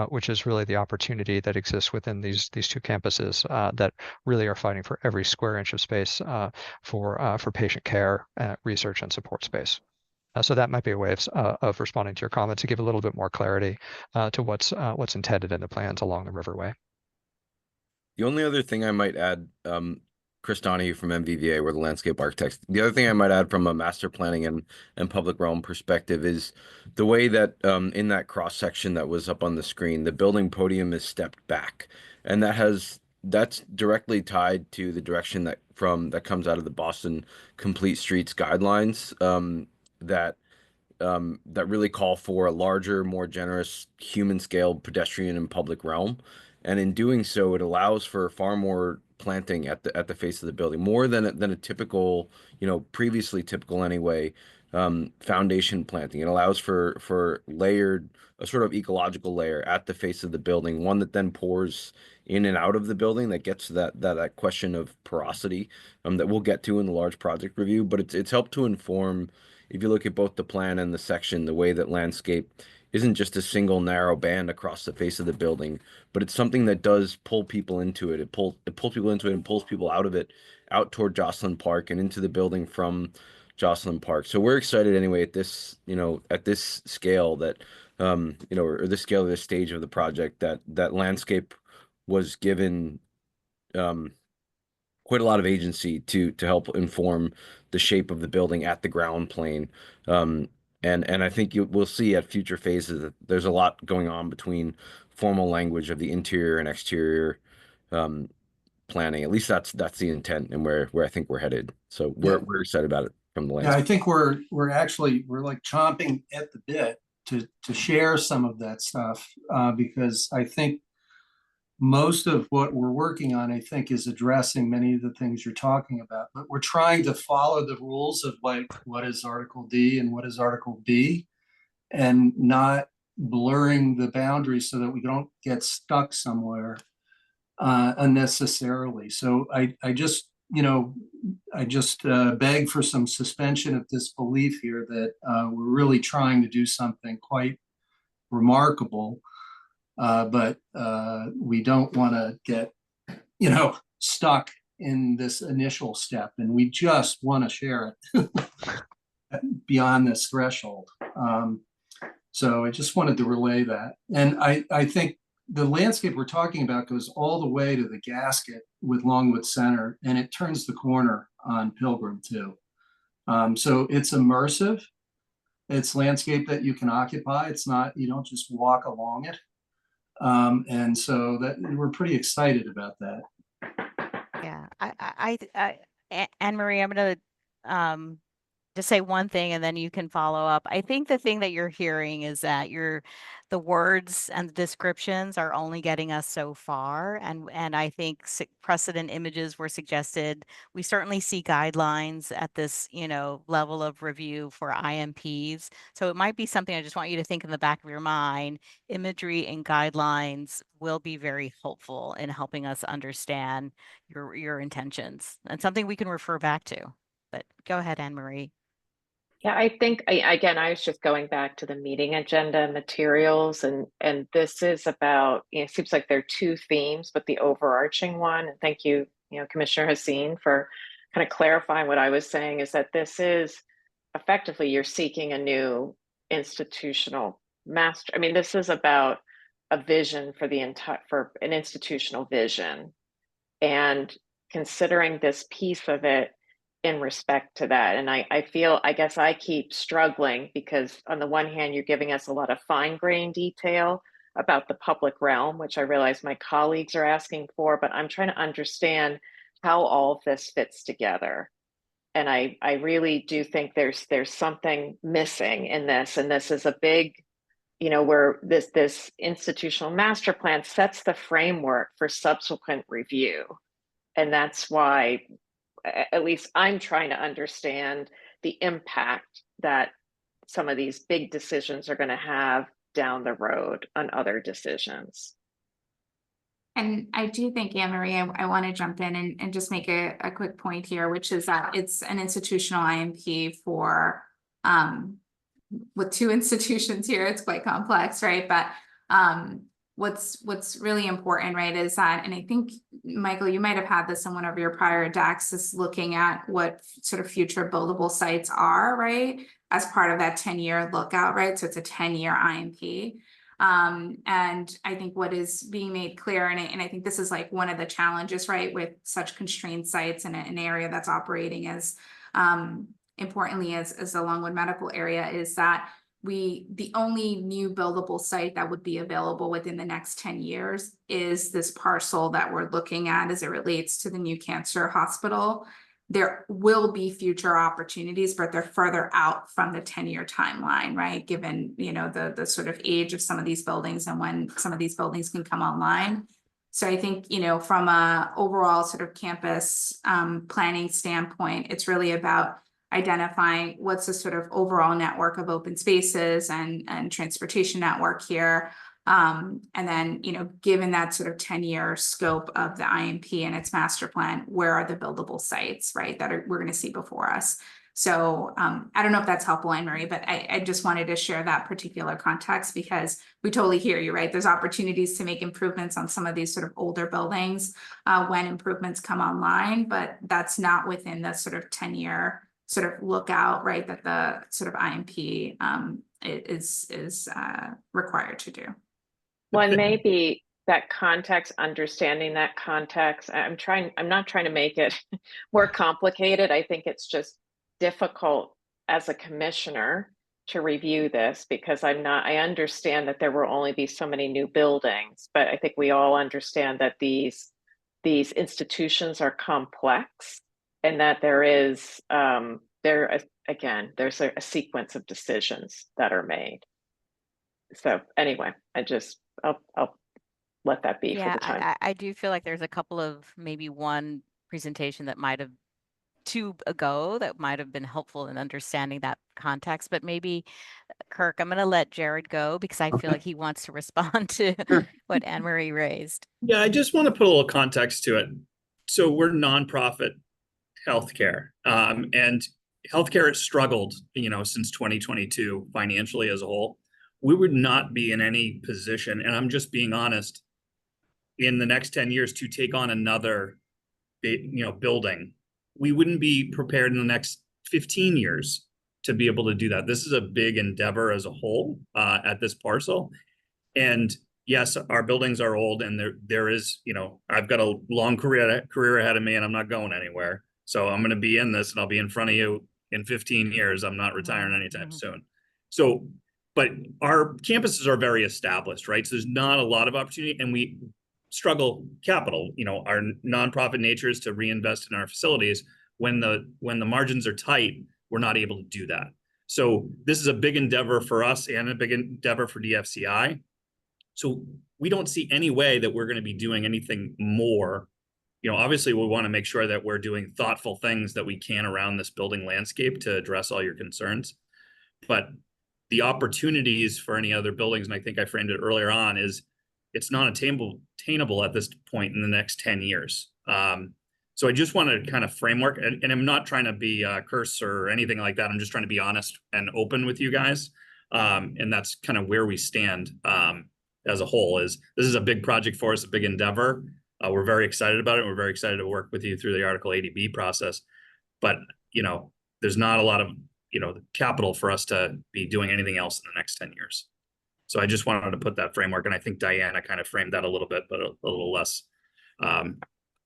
which is really the opportunity that exists within these 2 campuses that really are fighting for every square inch of space for patient care, research, and support space. So that might be a way of responding to your comment, to give a little bit more clarity to what's intended in the plans along the Riverway. The only other thing I might add, Chris Donahue from MVVA, we're the landscape architects. The other thing I might add from a master planning and public realm perspective is the way that in that cross section that was up on the screen, the building podium is stepped back, and that's directly tied to the direction that comes out of the Boston Complete Streets guidelines that really call for a larger, more generous human scale pedestrian and public realm. And in doing so, it allows for far more planting at the face of the building, more than a typical, previously typical anyway, foundation planting. It allows for layered, a sort of ecological layer at the face of the building, one that then pours in and out of the building, that gets to that question of porosity that we'll get to in the large project review. But it's helped to inform, if you look at both the plan and the section, the way that landscape isn't just a single narrow band across the face of the building, but it's something that does pull people into it. It pulls people into it and pulls people out of it, out toward Joslyn Park and into the building from Joslyn Park. So we're excited anyway at this, at this scale that, or this scale of this stage of the project, that landscape was given quite a lot of agency to help inform the shape of the building at the ground plane. And I think we'll see at future phases that there's a lot going on between formal language of the interior and exterior planning. At least that's the intent and where I think we're headed. So we're excited about it from the landscape. Yeah, I think we're like chomping at the bit to share some of that stuff because I think most of what we're working on, I think, is addressing many of the things you're talking about, but we're trying to follow the rules of like what is Article D and what is Article B, and not blurring the boundaries so that we don't get stuck somewhere unnecessarily. So I just, beg for some suspension of disbelief here that we're really trying to do something quite remarkable, but we don't want to get, stuck in this initial step, and we just want to share it beyond this threshold. So I just wanted to relay that. And I think the landscape we're talking about goes all the way to the gasket with Longwood Center, and it turns the corner on Pilgrim too. So it's immersive. It's landscape that you can occupy. It's not, you don't just walk along it. And so that we're pretty excited about that. Yeah, Anne Marie, I'm going to just say one thing and then you can follow up. I think the thing that you're hearing is that the words and the descriptions are only getting us so far. And I think precedent images were suggested. We certainly see guidelines at this, level of review for IMPs. So it might be something I just want you to think in the back of your mind. Imagery and guidelines will be very helpful in helping us understand your intentions and something we can refer back to. But go ahead, Anne Marie. Yeah, I think again, I was just going back to the meeting agenda materials, and this is about, it seems like there are two themes, but the overarching one, and thank you, Commissioner Haseen, for kind of clarifying what I was saying, is that this is effectively, you're seeking a new institutional master. I mean, this is about a vision for for an institutional vision, and considering this piece of it in respect to that. And I guess I keep struggling because on the one hand, you're giving us a lot of fine grained detail about the public realm, which I realize my colleagues are asking for, but I'm trying to understand how all of this fits together. And I really do think there's something missing in this. And this is a big, where this institutional master plan sets the framework for subsequent review. And that's why, at least I'm trying to understand the impact that some of these big decisions are going to have down the road on other decisions. And I do think, Anne Marie, I want to jump in and just make a quick point here, which is that it's an institutional IMP for, with two institutions here, it's quite complex, right? But what's really important, right, is that, and I think, Michael, you might have had this in one of your prior decks, is looking at what sort of future buildable sites are, right, as part of that 10-year lookout, right? So it's a 10-year IMP. And I think what is being made clear, and I think this is like one of the challenges, right, with such constrained sites in an area that's operating as importantly as the Longwood Medical area, is that the only new buildable site that would be available within the next 10 years is this parcel that we're looking at as it relates to the new cancer hospital. There will be future opportunities, but they're further out from the 10-year timeline, right? Given, the sort of age of some of these buildings and when some of these buildings can come online. So I think, from a overall sort of campus planning standpoint, it's really about identifying what's the sort of overall network of open spaces and transportation network here. And then, given that sort of 10-year scope of the IMP and its master plan, where are the buildable sites, right, that we're going to see before us? So I don't know if that's helpful, Anne Marie, but I just wanted to share that particular context because we totally hear you, right? There's opportunities to make improvements on some of these sort of older buildings when improvements come online, but that's not within the sort of 10-year sort of lookout, right, that the sort of IMP is required to do. Well, and maybe that context, understanding that context, I'm not trying to make it more complicated. I think it's just difficult as a commissioner to review this because I understand that there will only be so many new buildings, but I think we all understand that these institutions are complex and that there is, there's a sequence of decisions that are made. So anyway, I'll let that be for the time. I do feel like there's a couple of maybe one presentation that might have two ago that might have been helpful in understanding that context, but maybe Kirk, I'm going to let Jared go because I feel like he wants to respond to what Anne Marie raised. Yeah, I just want to put a little context to it. So we're nonprofit healthcare, and healthcare has struggled, since 2022 financially as a whole. We would not be in any position, and I'm just being honest, in the next 10 years to take on another, building. We wouldn't be prepared in the next 15 years to be able to do that. This is a big endeavor as a whole at this parcel. And yes, our buildings are old, and there is, I've got a long career ahead of me, and I'm not going anywhere. So I'm going to be in this, and I'll be in front of you in 15 years. I'm not retiring anytime soon. So, but our campuses are very established, right? So there's not a lot of opportunity, and we struggle capital. Our nonprofit nature is to reinvest in our facilities. When the margins are tight, we're not able to do that. So this is a big endeavor for us and a big endeavor for DFCI. So we don't see any way that we're going to be doing anything more. Obviously we want to make sure that we're doing thoughtful things that we can around this building landscape to address all your concerns. But the opportunities for any other buildings, and I think I framed it earlier on, is it's not attainable at this point in the next 10 years. So I just wanted to kind of framework, and I'm not trying to be a curse or anything like that. I'm just trying to be honest and open with you guys. And that's kind of where we stand as a whole. This is a big project for us, a big endeavor. We're very excited about it. We're very excited to work with you through the Article 80B process. But, there's not a lot of, capital for us to be doing anything else in the next 10 years. So I just wanted to put that framework. And I think Diana kind of framed that a little bit, but a little less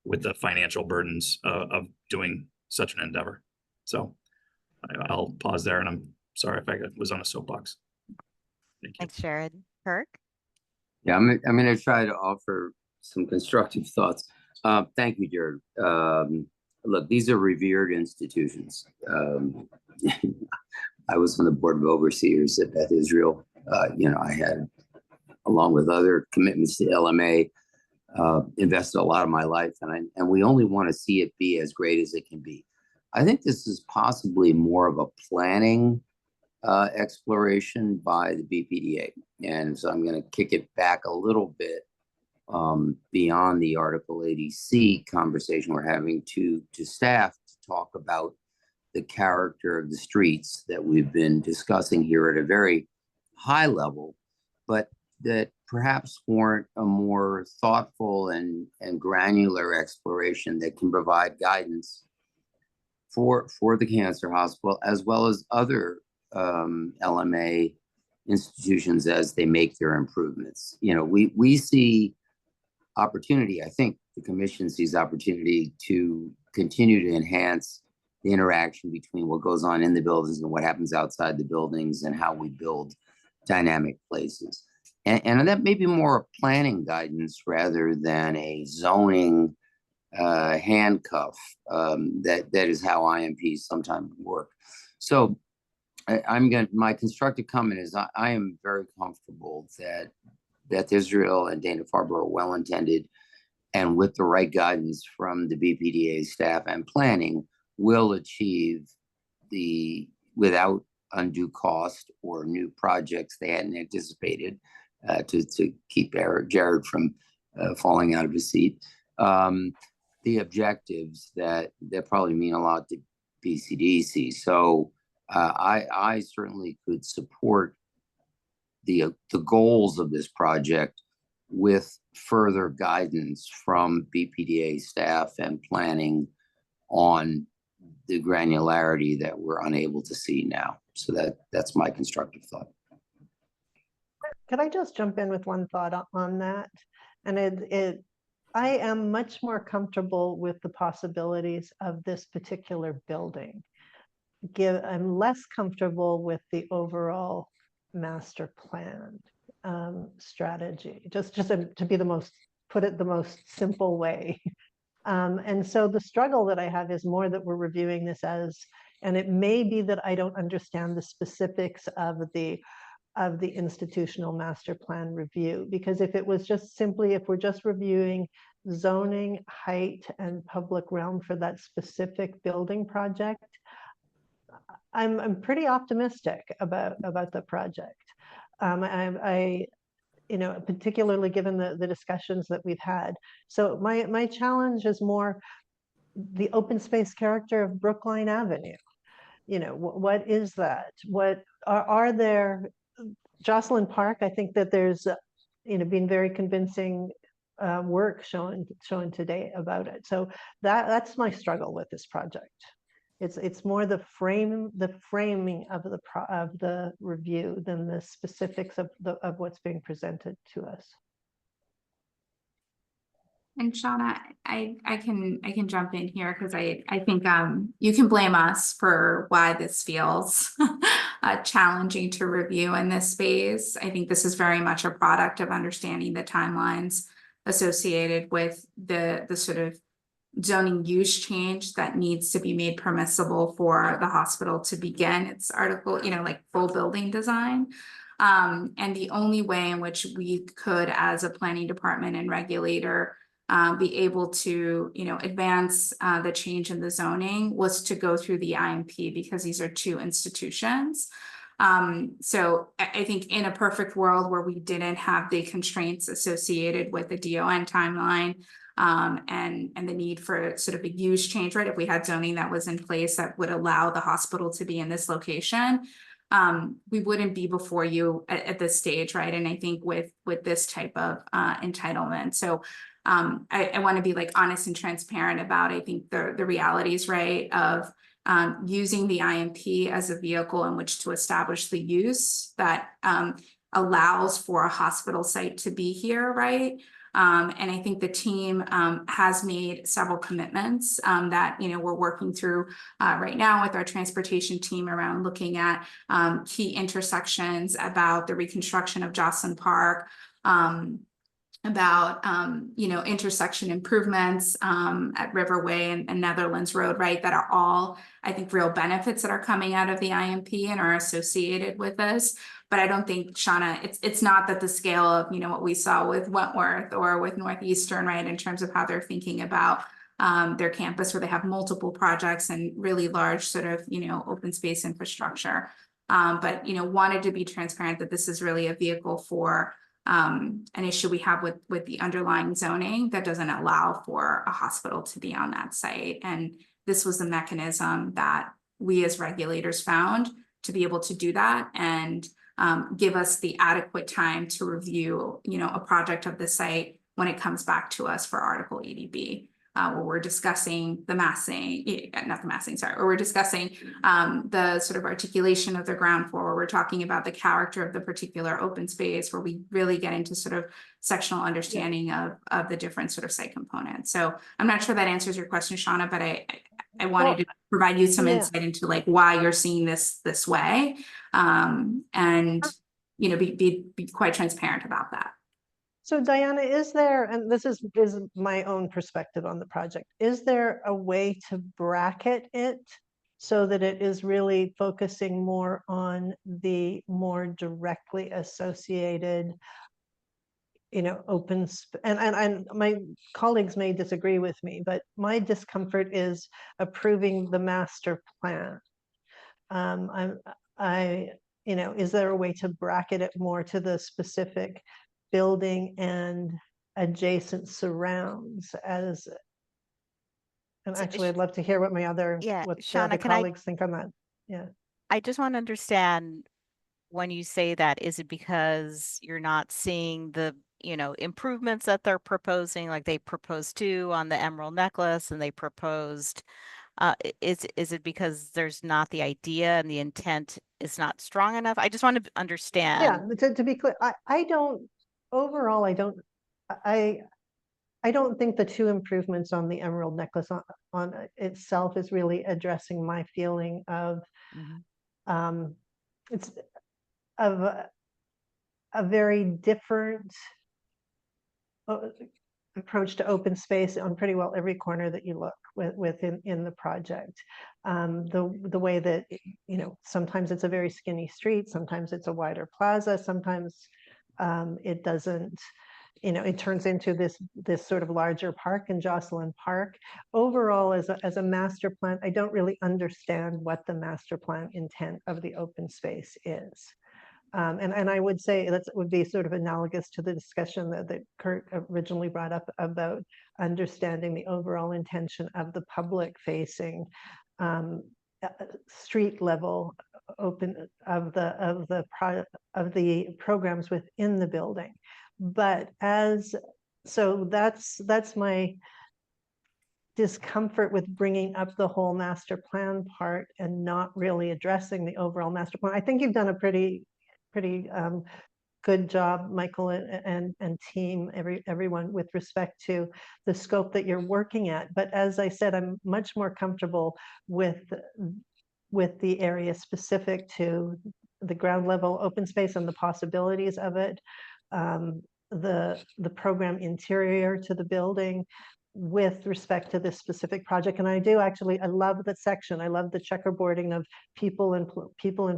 with the financial burdens of doing such an endeavor. So I'll pause there, and I'm sorry if I was on a soapbox. Thank you. Thanks, Jared. Kirk? Yeah, I'm going to try to offer some constructive thoughts. Thank you, Jared. Look, these are revered institutions. I was on the board of overseers at Beth Israel. I had, along with other commitments to LMA, invested a lot of my life, and we only want to see it be as great as it can be. I think this is possibly more of a planning exploration by the BPDA. And so I'm going to kick it back a little bit beyond the Article 80C conversation we're having to staff to talk about the character of the streets that we've been discussing here at a very high level, but that perhaps warrant a more thoughtful and granular exploration that can provide guidance for the cancer hospital, as well as other LMA institutions as they make their improvements. We see opportunity. I think the commission sees opportunity to continue to enhance the interaction between what goes on in the buildings and what happens outside the buildings, and how we build dynamic places. And that may be more a planning guidance rather than a zoning handcuff. That is how IMPs sometimes work. So my constructive comment is I am very comfortable that Beth Israel and Dana Farber are well-intended, and with the right guidance from the BPDA staff and planning, will achieve without undue cost or new projects they hadn't anticipated, to keep Jared from falling out of his seat, the objectives that probably mean a lot to BCDC. So I certainly could support the goals of this project with further guidance from BPDA staff and planning on the granularity that we're unable to see now. So that's my constructive thought. Could I just jump in with one thought on that? And I am much more comfortable with the possibilities of this particular building. I'm less comfortable with the overall master plan strategy, just to be put it the most simple way. And so the struggle that I have is more that we're reviewing this and it may be that I don't understand the specifics of the institutional master plan review, because if we're just reviewing zoning, height, and public realm for that specific building project, I'm pretty optimistic about the project. I you know, particularly given the discussions that we've had. So my challenge is more the open space character of Brookline Avenue. You know, what is that? What are there? Jocelyn Park, I think that there's, you know, been very convincing work shown today about it. So that's my struggle with this project. It's more the framing of the review than the specifics of what's being presented to us. And Shauna, I can jump in here because I think you can blame us for why this feels challenging to review in this space. I think this is very much a product of understanding the timelines associated with the sort of zoning use change that needs to be made permissible for the hospital to begin its article, you know, like full building design. And the only way in which we could, as a planning department and regulator, be able to, you know, advance the change in the zoning was to go through the IMP, because these are two institutions. So I think in a perfect world where we didn't have the constraints associated with the DON timeline, and the need for sort of a use change, right? If we had zoning that was in place that would allow the hospital to be in this location, we wouldn't be before you at this stage, right? And I think with this type of entitlement. So I want to be like honest and transparent about, I think the realities, right, of using the IMP as a vehicle in which to establish the use that allows for a hospital site to be here, right? And I think the team has made several commitments that, you know, we're working through right now with our transportation team around looking at key intersections, about the reconstruction of Jocelyn Park, about, you know, intersection improvements at Riverway and Netherlands Road, right? That are all, I think, real benefits that are coming out of the IMP and are associated with this. But I don't think, Shauna, it's not that the scale of, you know, what we saw with Wentworth or with Northeastern, right, in terms of how they're thinking about their campus, where they have multiple projects and really large sort of, you know, open space infrastructure. But, you know, wanted to be transparent that this is really a vehicle for an issue we have with the underlying zoning that doesn't allow for a hospital to be on that site. And this was the mechanism that we as regulators found to be able to do that and give us the adequate time to review, you know, a project of the site when it comes back to us for Article 80B. Where we're discussing the massing, not the massing, sorry, where we're discussing the sort of articulation of the ground floor, where we're talking about the character of the particular open space, where we really get into sort of sectional understanding of the different sort of site components. So I'm not sure that answers your question, Shauna, but I wanted to provide you some insight into like why you're seeing this way, and, you know, be quite transparent about that. So Diana, is there, and this is my own perspective on the project, is there a way to bracket it so that it is really focusing more on the more directly associated, you know, and my colleagues may disagree with me, but my discomfort is approving the master plan. You know, is there a way to bracket it more to the specific building and adjacent surrounds as, and actually I'd love to hear what my other, what Shauna, the other colleagues think on that. Yeah. I just want to understand, when you say that, is it because you're not seeing the, you know, improvements that they're proposing, like they proposed 2 on the Emerald Necklace and they proposed, is it because there's not the idea and the intent is not strong enough? I just want to understand. Yeah, to be clear, I don't, overall, I don't think the 2 improvements on the Emerald Necklace on itself is really addressing my feeling of, it's of a very different approach to open space on pretty well every corner that you look within the project. The way that, you know, sometimes it's a very skinny street, sometimes it's a wider plaza, sometimes it doesn't, you know, it turns into this sort of larger park in Jocelyn Park. Overall, as a master plan, I don't really understand what the master plan intent of the open space is. And I would say that would be sort of analogous to the discussion that Kurt originally brought up about understanding the overall intention of the public facing street level open of the programs within the building. But so that's my discomfort with bringing up the whole master plan part and not really addressing the overall master plan. I think you've done a pretty good job, Michael and team, everyone, with respect to the scope that you're working at. But as I said, I'm much more comfortable with the area specific to the ground level open space and the possibilities of it, the program interior to the building with respect to this specific project. And I love that section. I love the checkerboarding of people and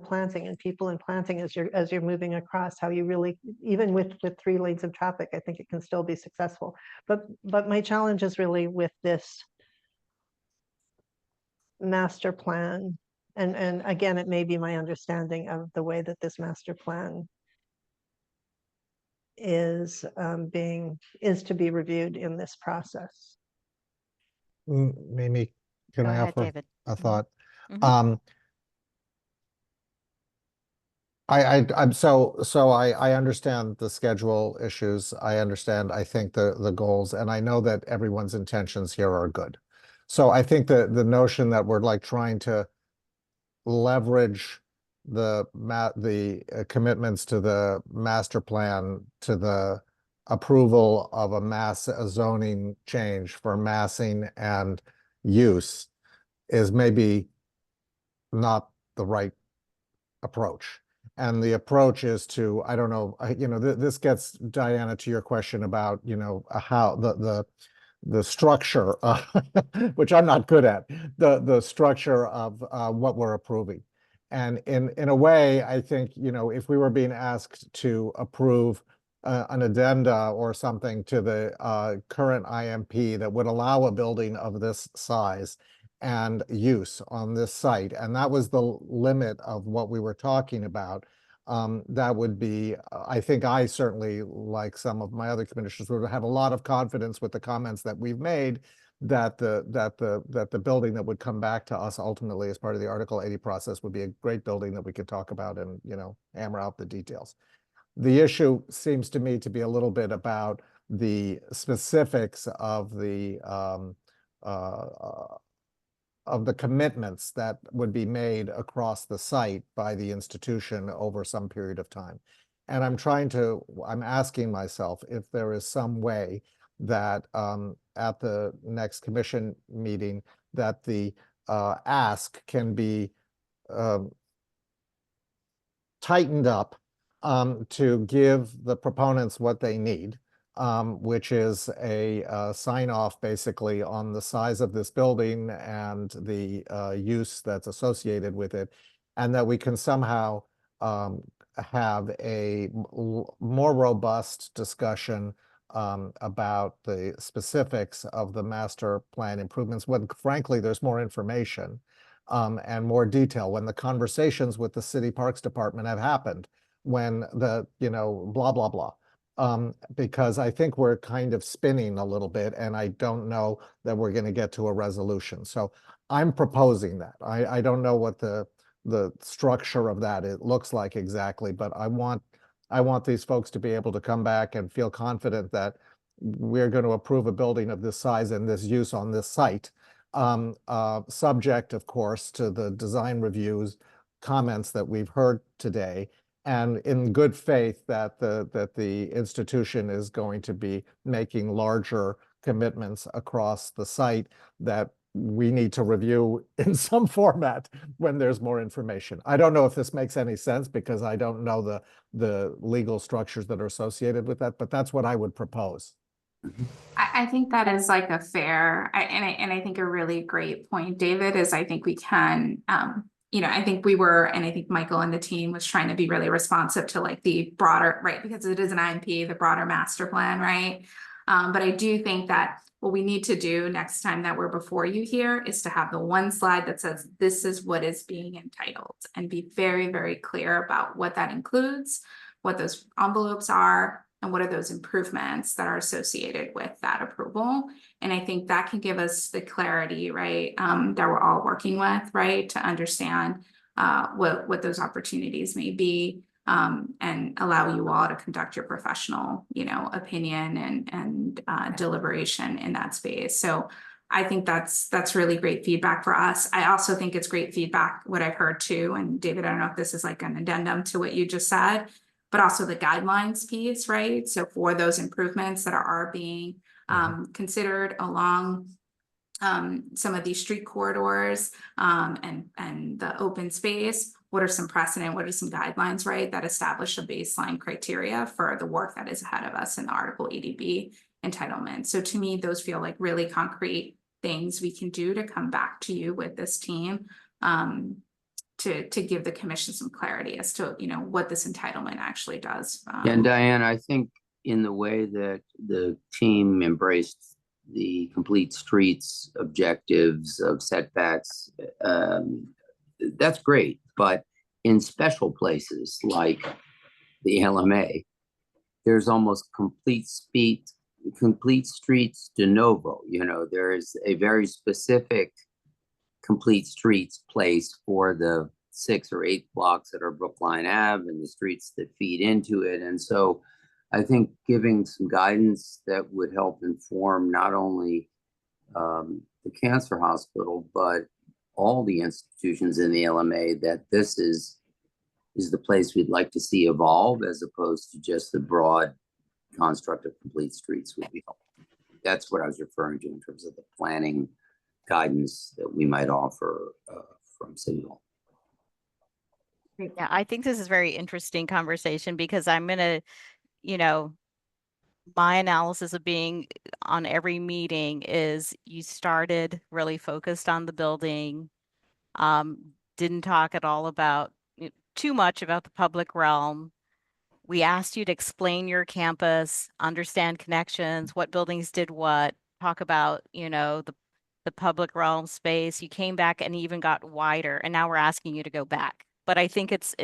planting as you're moving across, how you really, even with 3 lanes of traffic, I think it can still be successful. But my challenge is really with this master plan. And again, it may be my understanding of the way that this master plan is to be reviewed in this process. Mimi, can Go I ahead, offer David. a thought? Mhm. I understand the schedule issues. I understand, I think the goals, and I know that everyone's intentions here are good. So I think the notion that we're like trying to leverage the commitments to the master plan to the approval of a zoning change for massing and use is maybe not the right approach. And the approach is to, I don't know, this gets, Diana, to your question about, how the structure, which I'm not good at, the structure of what we're approving. And in a way, I think, if we were being asked to approve an addenda or something to the current IMP that would allow a building of this size and use on this site, and that was the limit of what we were talking about, that would be, I think I certainly, like some of my other commissioners, would have a lot of confidence with the comments that we've made that the building that would come back to us ultimately as part of the Article 80 process would be a great building that we could talk about and, hammer out the details. The issue seems to me to be a little bit about the specifics of the commitments that would be made across the site by the institution over some period of time. And I'm asking myself if there is some way that at the next commission meeting that the ask can be tightened up to give the proponents what they need, which is a sign off basically on the size of this building and the use that's associated with it, and that we can somehow have a more robust discussion about the specifics of the master plan improvements when frankly there's more information and more detail, when the conversations with the city parks department have happened, when the blah blah blah. Because I think we're kind of spinning a little bit, and I don't know that we're going to get to a resolution. So I'm proposing that. I don't know what the structure of that it looks like exactly, but I want these folks to be able to come back and feel confident that we're going to approve a building of this size and this use on this site, subject, of course, to the design reviews comments that we've heard today, and in good faith that the institution is going to be making larger commitments across the site that we need to review in some format when there's more information. I don't know if this makes any sense because I don't know the legal structures that are associated with that, but that's what I would propose. I think that is like a fair and I think a really great point, David, is I think we can you know, I think we were, and I think Michael and the team was trying to be really responsive to like the broader, right, because it is an IMP, the broader master plan, right? But I do think that what we need to do next time that we're before you here is to have the one slide that says this is what is being entitled, and be very, very clear about what that includes, what those envelopes are, and what are those improvements that are associated with that approval. And I think that can give us the clarity, right, that we're all working with, right, to understand what those opportunities may be, and allow you all to conduct your professional, you know, opinion and deliberation in that space. So I think that's really great feedback for us. I also think it's great feedback, what I've heard too, and David, I don't know if this is like an addendum to what you just said, but also the guidelines piece, right? So for those improvements that are being considered along some of these street corridors and the open space, what are some precedent, what are some guidelines, right, that establish a baseline criteria for the work that is ahead of us in the Article 80B entitlement. So to me, those feel like really concrete things we can do to come back to you with this team to give the commission some clarity as to, you know, what this entitlement actually does. And Diane, I think in the way that the team embraced the complete streets objectives of setbacks, that's great. But in special places like the LMA, there's almost complete streets de novo. You know, there is a very specific complete streets place for the 6 or 8 blocks that are Brookline Ave and the streets that feed into it. And so I think giving some guidance that would help inform not only the cancer hospital, but all the institutions in the LMA, that this is the place we'd like to see evolve, as opposed to just the broad construct of complete streets would be helpful. That's what I was referring to in terms of the planning guidance that we might offer from City Hall. Yeah, I think this is very interesting conversation, because I'm going to, you know, my analysis of being on every meeting is you started really focused on the building, didn't talk at all about too much about the public realm. We asked you to explain your campus, understand connections, what buildings did what, talk about, you know, the public realm space. You came back and even got wider, and now we're asking you to go back. But I think it's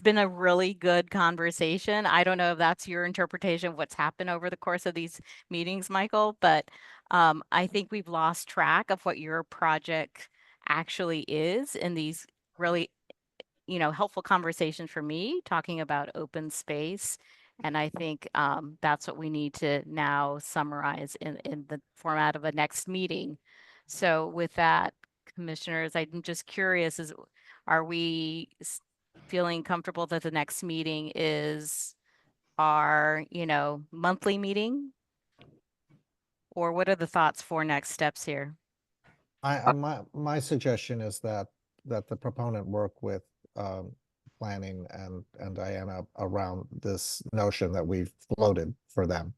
been a really good conversation. I don't know if that's your interpretation of what's happened over the course of these meetings, Michael, but I think we've lost track of what your project actually is in these really, you know, helpful conversations for me, talking about open space. And I think that's what we need to now summarize in the format of a next meeting. So with that, commissioners, I'm just curious, are we feeling comfortable that the next meeting is our, you know, monthly meeting? Or what are the thoughts for next steps here? My suggestion is that the proponent work with planning and Diana around this notion that we've floated for them,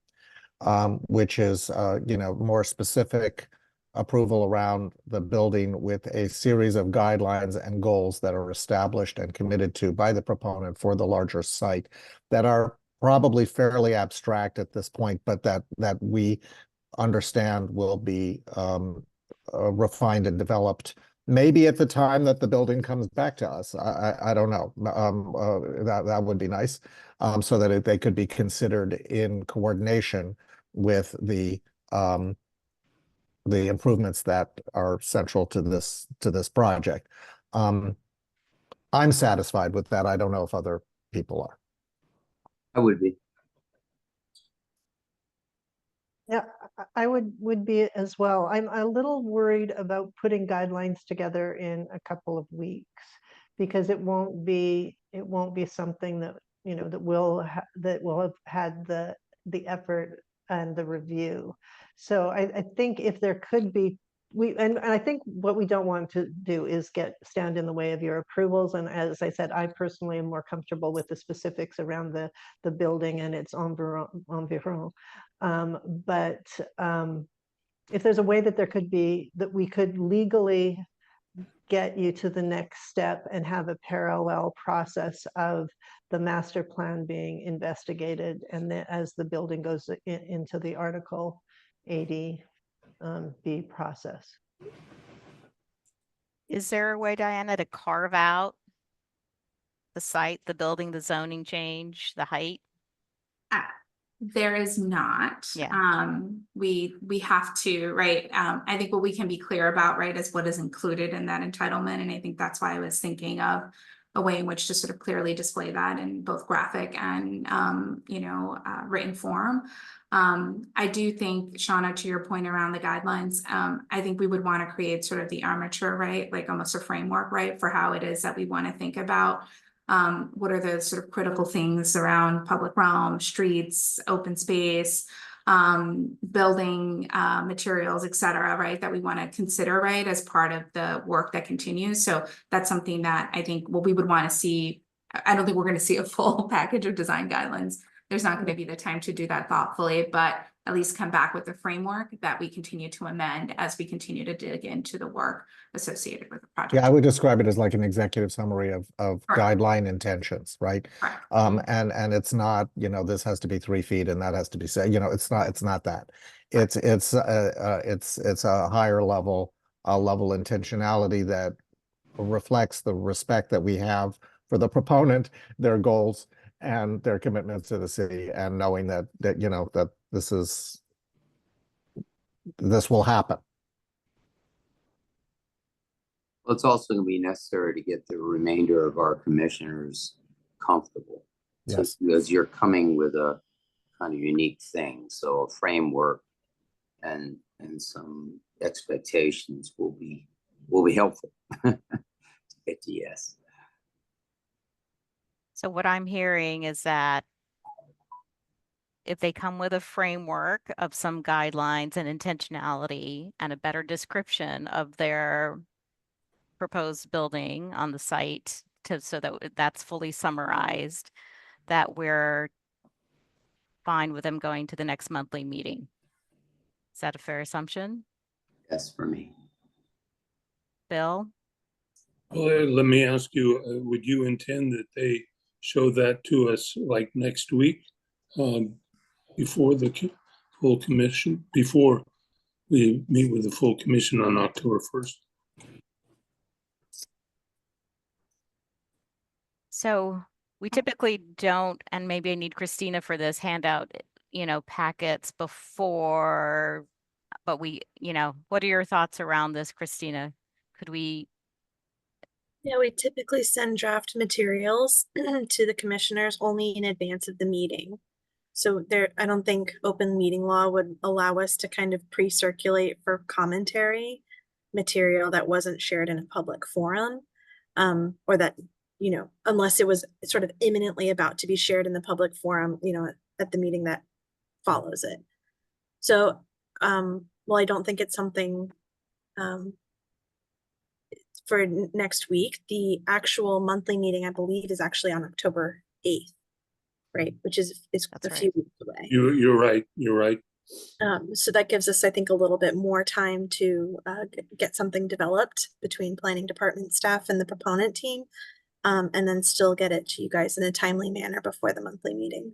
which is you know, more specific approval around the building with a series of guidelines and goals that are established and committed to by the proponent for the larger site, that are probably fairly abstract at this point, but that we understand will be refined and developed, maybe at the time that the building comes back to us. I don't know. That would be nice, so that they could be considered in coordination with the improvements that are central to this project. I'm satisfied with that. I don't know if other people are. I would be. Yeah, I would be as well. I'm a little worried about putting guidelines together in a couple of weeks, because it won't be something that, you know, that will have had the effort and the review. So I think if there could be, and I think what we don't want to do is stand in the way of your approvals. And as I said, I personally am more comfortable with the specifics around the building and its environment. But if there's a way that we could legally get you to the next step and have a parallel process of the master plan being investigated, and then as the building goes into the Article 80 B process. Is there a way, Diana, to carve out the site, the building, the zoning change, the height? There is not. Yeah. We have to, right? I think what we can be clear about, right, is what is included in that entitlement. And I think that's why I was thinking of a way in which to sort of clearly display that in both graphic and, written form. I do think, Shauna, to your point around the guidelines, I think we would want to create sort of the armature, right? Like almost a framework, right? For how it is that we want to think about what are the sort of critical things around public realm, streets, open space, building materials, et cetera, right, that we want to consider, right, as part of the work that continues. So that's something that I think what we would want to see. I don't think we're going to see a full package of design guidelines. There's not going to be the time to do that thoughtfully, but at least come back with a framework that we continue to amend as we continue to dig into the work associated with the project. Yeah, I would describe it as like an executive summary of guideline intentions, right? And it's not, this has to be 3 feet and that has to be said, it's not that. It's a higher level intentionality that reflects the respect that we have for the proponent, their goals and their commitments to the city, and knowing that this will happen. Well, it's also going to be necessary to get the remainder of our commissioners comfortable. Yes. So, because you're coming with a kind of unique thing. So a framework and some expectations will be helpful to get to yes. So what I'm hearing is that if they come with a framework of some guidelines and intentionality and a better description of their proposed building on the site so that that's fully summarized, that we're fine with them going to the next monthly meeting. Is that a fair assumption? Yes, for me. Bill? Well, let me ask you, would you intend that they show that to us like next week before the full commission, before we meet with the full commission on October 1st? So we typically don't, and maybe I need Christina for this, hand out, packets before, but what are your thoughts around this, Christina? Could we? Yeah, we typically send draft materials to the commissioners only in advance of the meeting. So I don't think open meeting law would allow us to kind of pre-circulate for commentary material that wasn't shared in a public forum, or that, unless it was sort of imminently about to be shared in the public forum, at the meeting that follows it. So, well, I don't think it's something, for next week. The actual monthly meeting, I believe, is actually on October 8th, right? Which is a few weeks away. You're right. You're right. So that gives us, I think, a little bit more time to get something developed between planning department staff and the proponent team, and then still get it to you guys in a timely manner before the monthly meeting.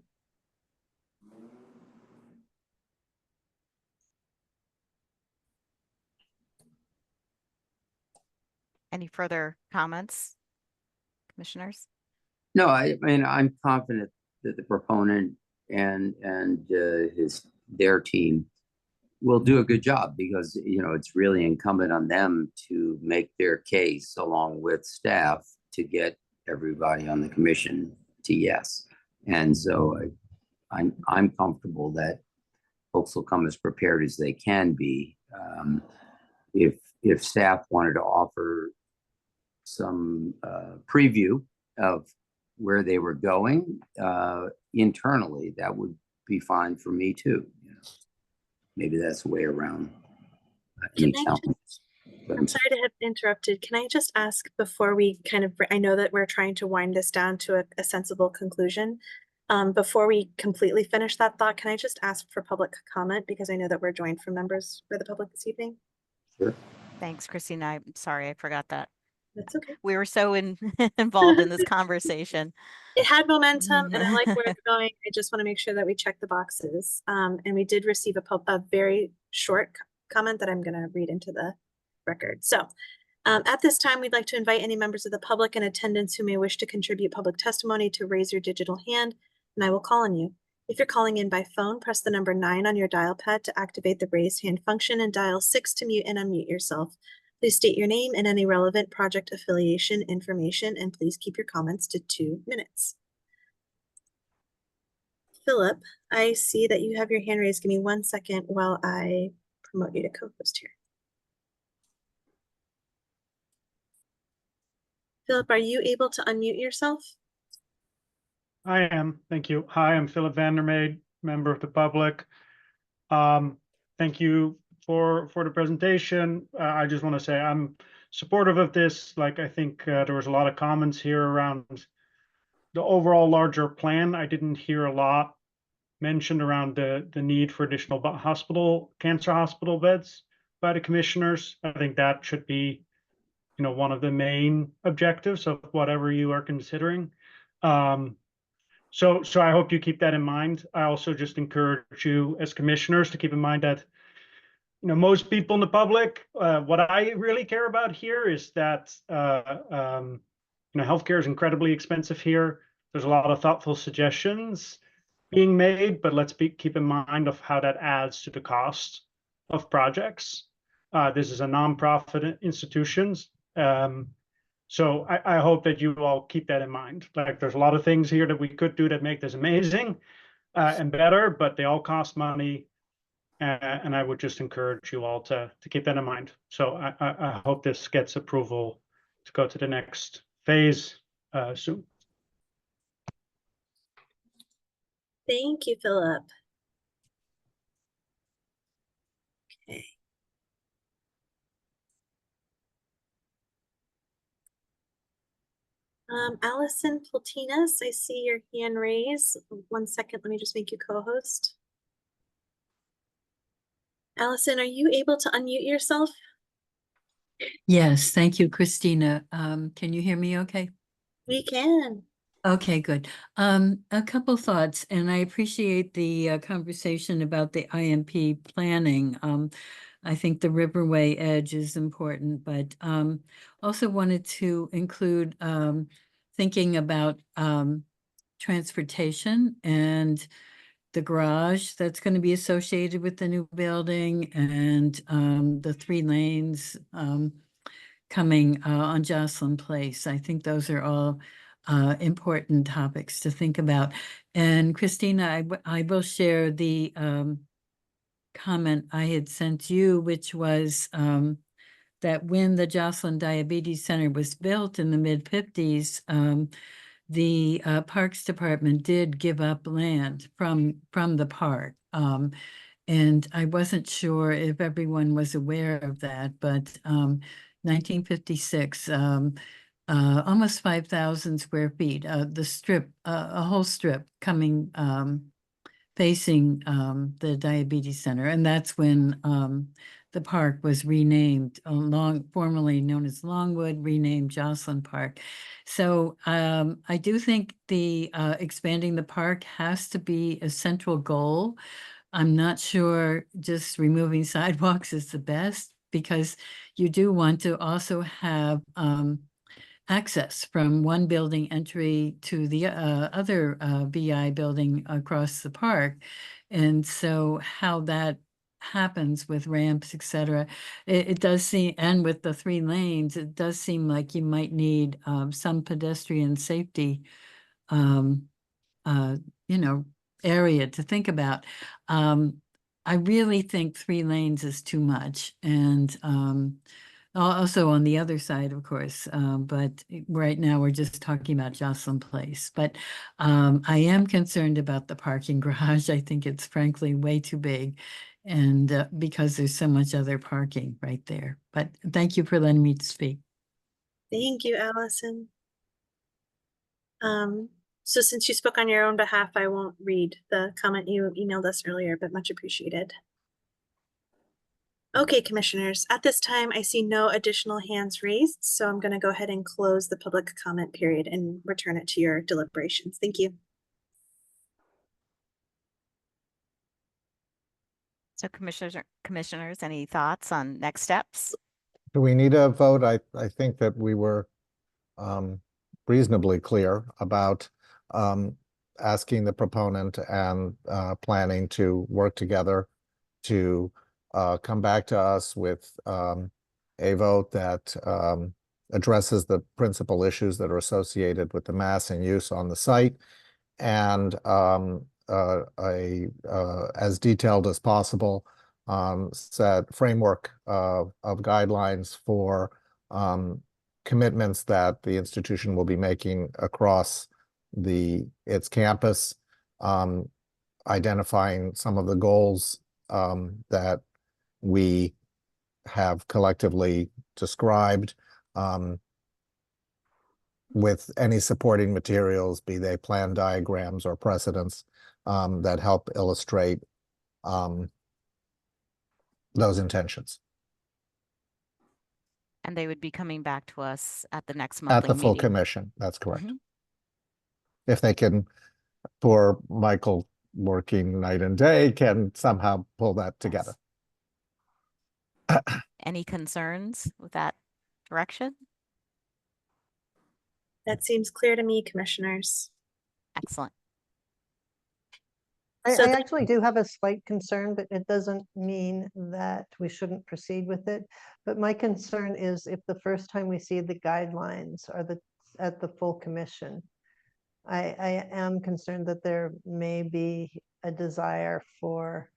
Any further comments, commissioners? No, I mean, I'm confident that the proponent and their team will do a good job, because it's really incumbent on them to make their case along with staff to get everybody on the commission to yes. And so I'm comfortable that folks will come as prepared as they can be. If staff wanted to offer some preview of where they were going internally, that would be fine for me too. Maybe that's a way around any challenges. I'm sorry to have interrupted. Can I just ask before we I know that we're trying to wind this down to a sensible conclusion. Before we completely finish that thought, can I just ask for public comment? Because I know that we're joined from members for the public this evening. Sure. Thanks, Christina. I'm sorry, I forgot that. That's okay. We were so involved in this conversation. It had momentum and I like where it's going. I just want to make sure that we check the boxes. And we did receive a very short comment that I'm going to read into the record. So at this time, we'd like to invite any members of the public in attendance who may wish to contribute public testimony to raise your digital hand, and I will call on you. If you're calling in by phone, press the number 9 on your dial pad to activate the raise hand function and dial 6 to mute and unmute yourself. Please state your name and any relevant project affiliation information, and please keep your comments to 2 minutes. Philip, I see that you have your hand raised. Give me 1 second while I promote you to co-host here. Philip, are you able to unmute yourself? I am. Thank you. Hi, I'm Philip Vandermeid, member of the public. Thank you for the presentation. I just want to say I'm supportive of this. Like, I think there was a lot of comments here around the overall larger plan. I didn't hear a lot mentioned around the need for additional cancer hospital beds by the commissioners. I think that should be, one of the main objectives of whatever you are considering. So I hope you keep that in mind. I also just encourage you as commissioners to keep in mind that, most people in the public, what I really care about here is that, healthcare is incredibly expensive here. There's a lot of thoughtful suggestions being made, but let's keep in mind of how that adds to the cost of projects. This is a nonprofit institutions. So I hope that you all keep that in mind. Like, there's a lot of things here that we could do that make this amazing and better, but they all cost money. And I would just encourage you all to keep that in mind. So I hope this gets approval to go to the next phase soon. Thank you, Philip. Okay. Allison Platinas, I see your hand raised. 1 second, let me just make you co-host. Allison, are you able to unmute yourself? Yes, thank you, Christina. Can you hear me okay? We can. Okay, good. A couple thoughts, and I appreciate the conversation about the IMP planning. I think the Riverway edge is important, but also wanted to include thinking about transportation and the garage that's going to be associated with the new building, and the 3 lanes coming on Jocelyn Place. I think those are all important topics to think about. And Christina, I will share the comment I had sent you, which was that when the Jocelyn Diabetes Center was built in the mid-50s, the Parks Department did give up land from the park. And I wasn't sure if everyone was aware of that, but 1956, almost 5,000 square feet, the strip, a whole strip coming, facing the Diabetes Center. And that's when the park was renamed, formerly known as Longwood, renamed Jocelyn Park. So I do think the expanding the park has to be a central goal. I'm not sure just removing sidewalks is the best, because you do want to also have access from one building entry to the other BI building across the park. And so how that happens with ramps, etc., it does seem, and with the 3 lanes, it does seem like you might need some pedestrian safety area to think about. I really think 3 lanes is too much, and also on the other side, of course, but right now we're just talking about Jocelyn Place. But I am concerned about the parking garage. I think it's frankly way too big, and because there's so much other parking right there. But thank you for letting me speak. Thank you, Allison. So since you spoke on your own behalf, I won't read the comment you emailed us earlier, but much appreciated. Okay, commissioners, at this time, I see no additional hands raised, so I'm going to go ahead and close the public comment period and return it to your deliberations. Thank you. So commissioners, any thoughts on next steps? Do we need a vote? I think that we were reasonably clear about asking the proponent and planning to work together to come back to us with a vote that addresses the principal issues that are associated with the mass and use on the site, and as detailed as possible set framework of guidelines for commitments that the institution will be making across its campus, identifying some of the goals that we have collectively described, with any supporting materials, be they plan diagrams or precedents, that help illustrate those intentions. And they would be coming back to us at the next At monthly the full meeting. commission, that's correct. Mhm. If they can, poor Michael working night and day, can somehow pull that together. Any concerns with that direction? That seems clear to me, commissioners. Excellent. So I the- actually do have a slight concern, but it doesn't mean that we shouldn't proceed with it. But my concern is if the first time we see the guidelines are at the full commission, I am concerned that there may be a desire for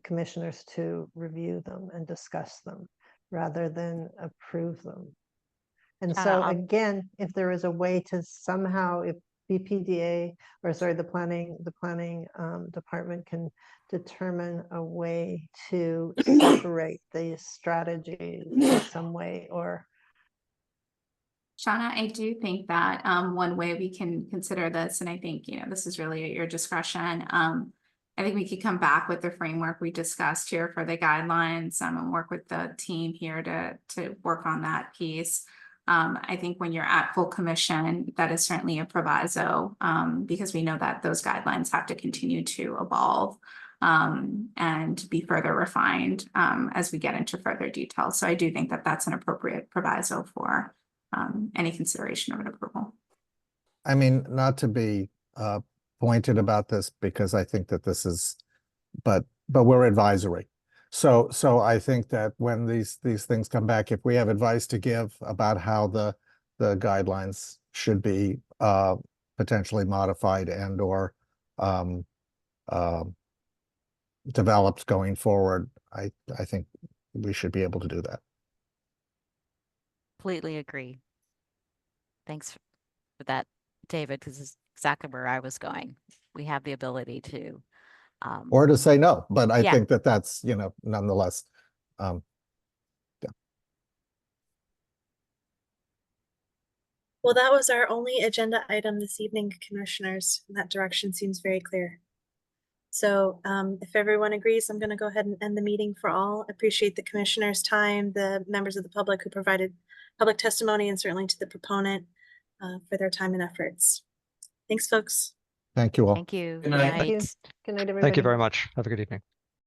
commissioners to review them and discuss them rather than approve them. And so again, if there is a way to somehow, if BPDA, or sorry, the planning department can determine a way to separate these strategies in some way, or Shauna, I do think that one way we can consider this, and I think, this is really at your discretion. I think we could come back with the framework we discussed here for the guidelines and work with the team here to work on that piece. I think when you're at full commission, that is certainly a proviso, because we know that those guidelines have to continue to evolve and be further refined as we get into further detail. So I do think that that's an appropriate proviso for any consideration of an approval. I mean, not to be pointed about this, because I think that this is, but we're advisory. So I think that when these things come back, if we have advice to give about how the guidelines should be potentially modified and or developed going forward, I think we should be able to do that. Completely agree. Thanks for that, David, because it's exactly where I was going. We have the ability to or to say no, but I yeah. think that that's, nonetheless, yeah. Well, that was our only agenda item this evening, commissioners. And that direction seems very clear. So if everyone agrees, I'm going to go ahead and end the meeting for all. Appreciate the commissioners' time, the members of the public who provided public testimony, and certainly to the proponent for their time and efforts. Thanks, folks. Thank you all. Thank you. Good night. thank you. Night. Good night, everybody. Thank you very much. Have a good evening.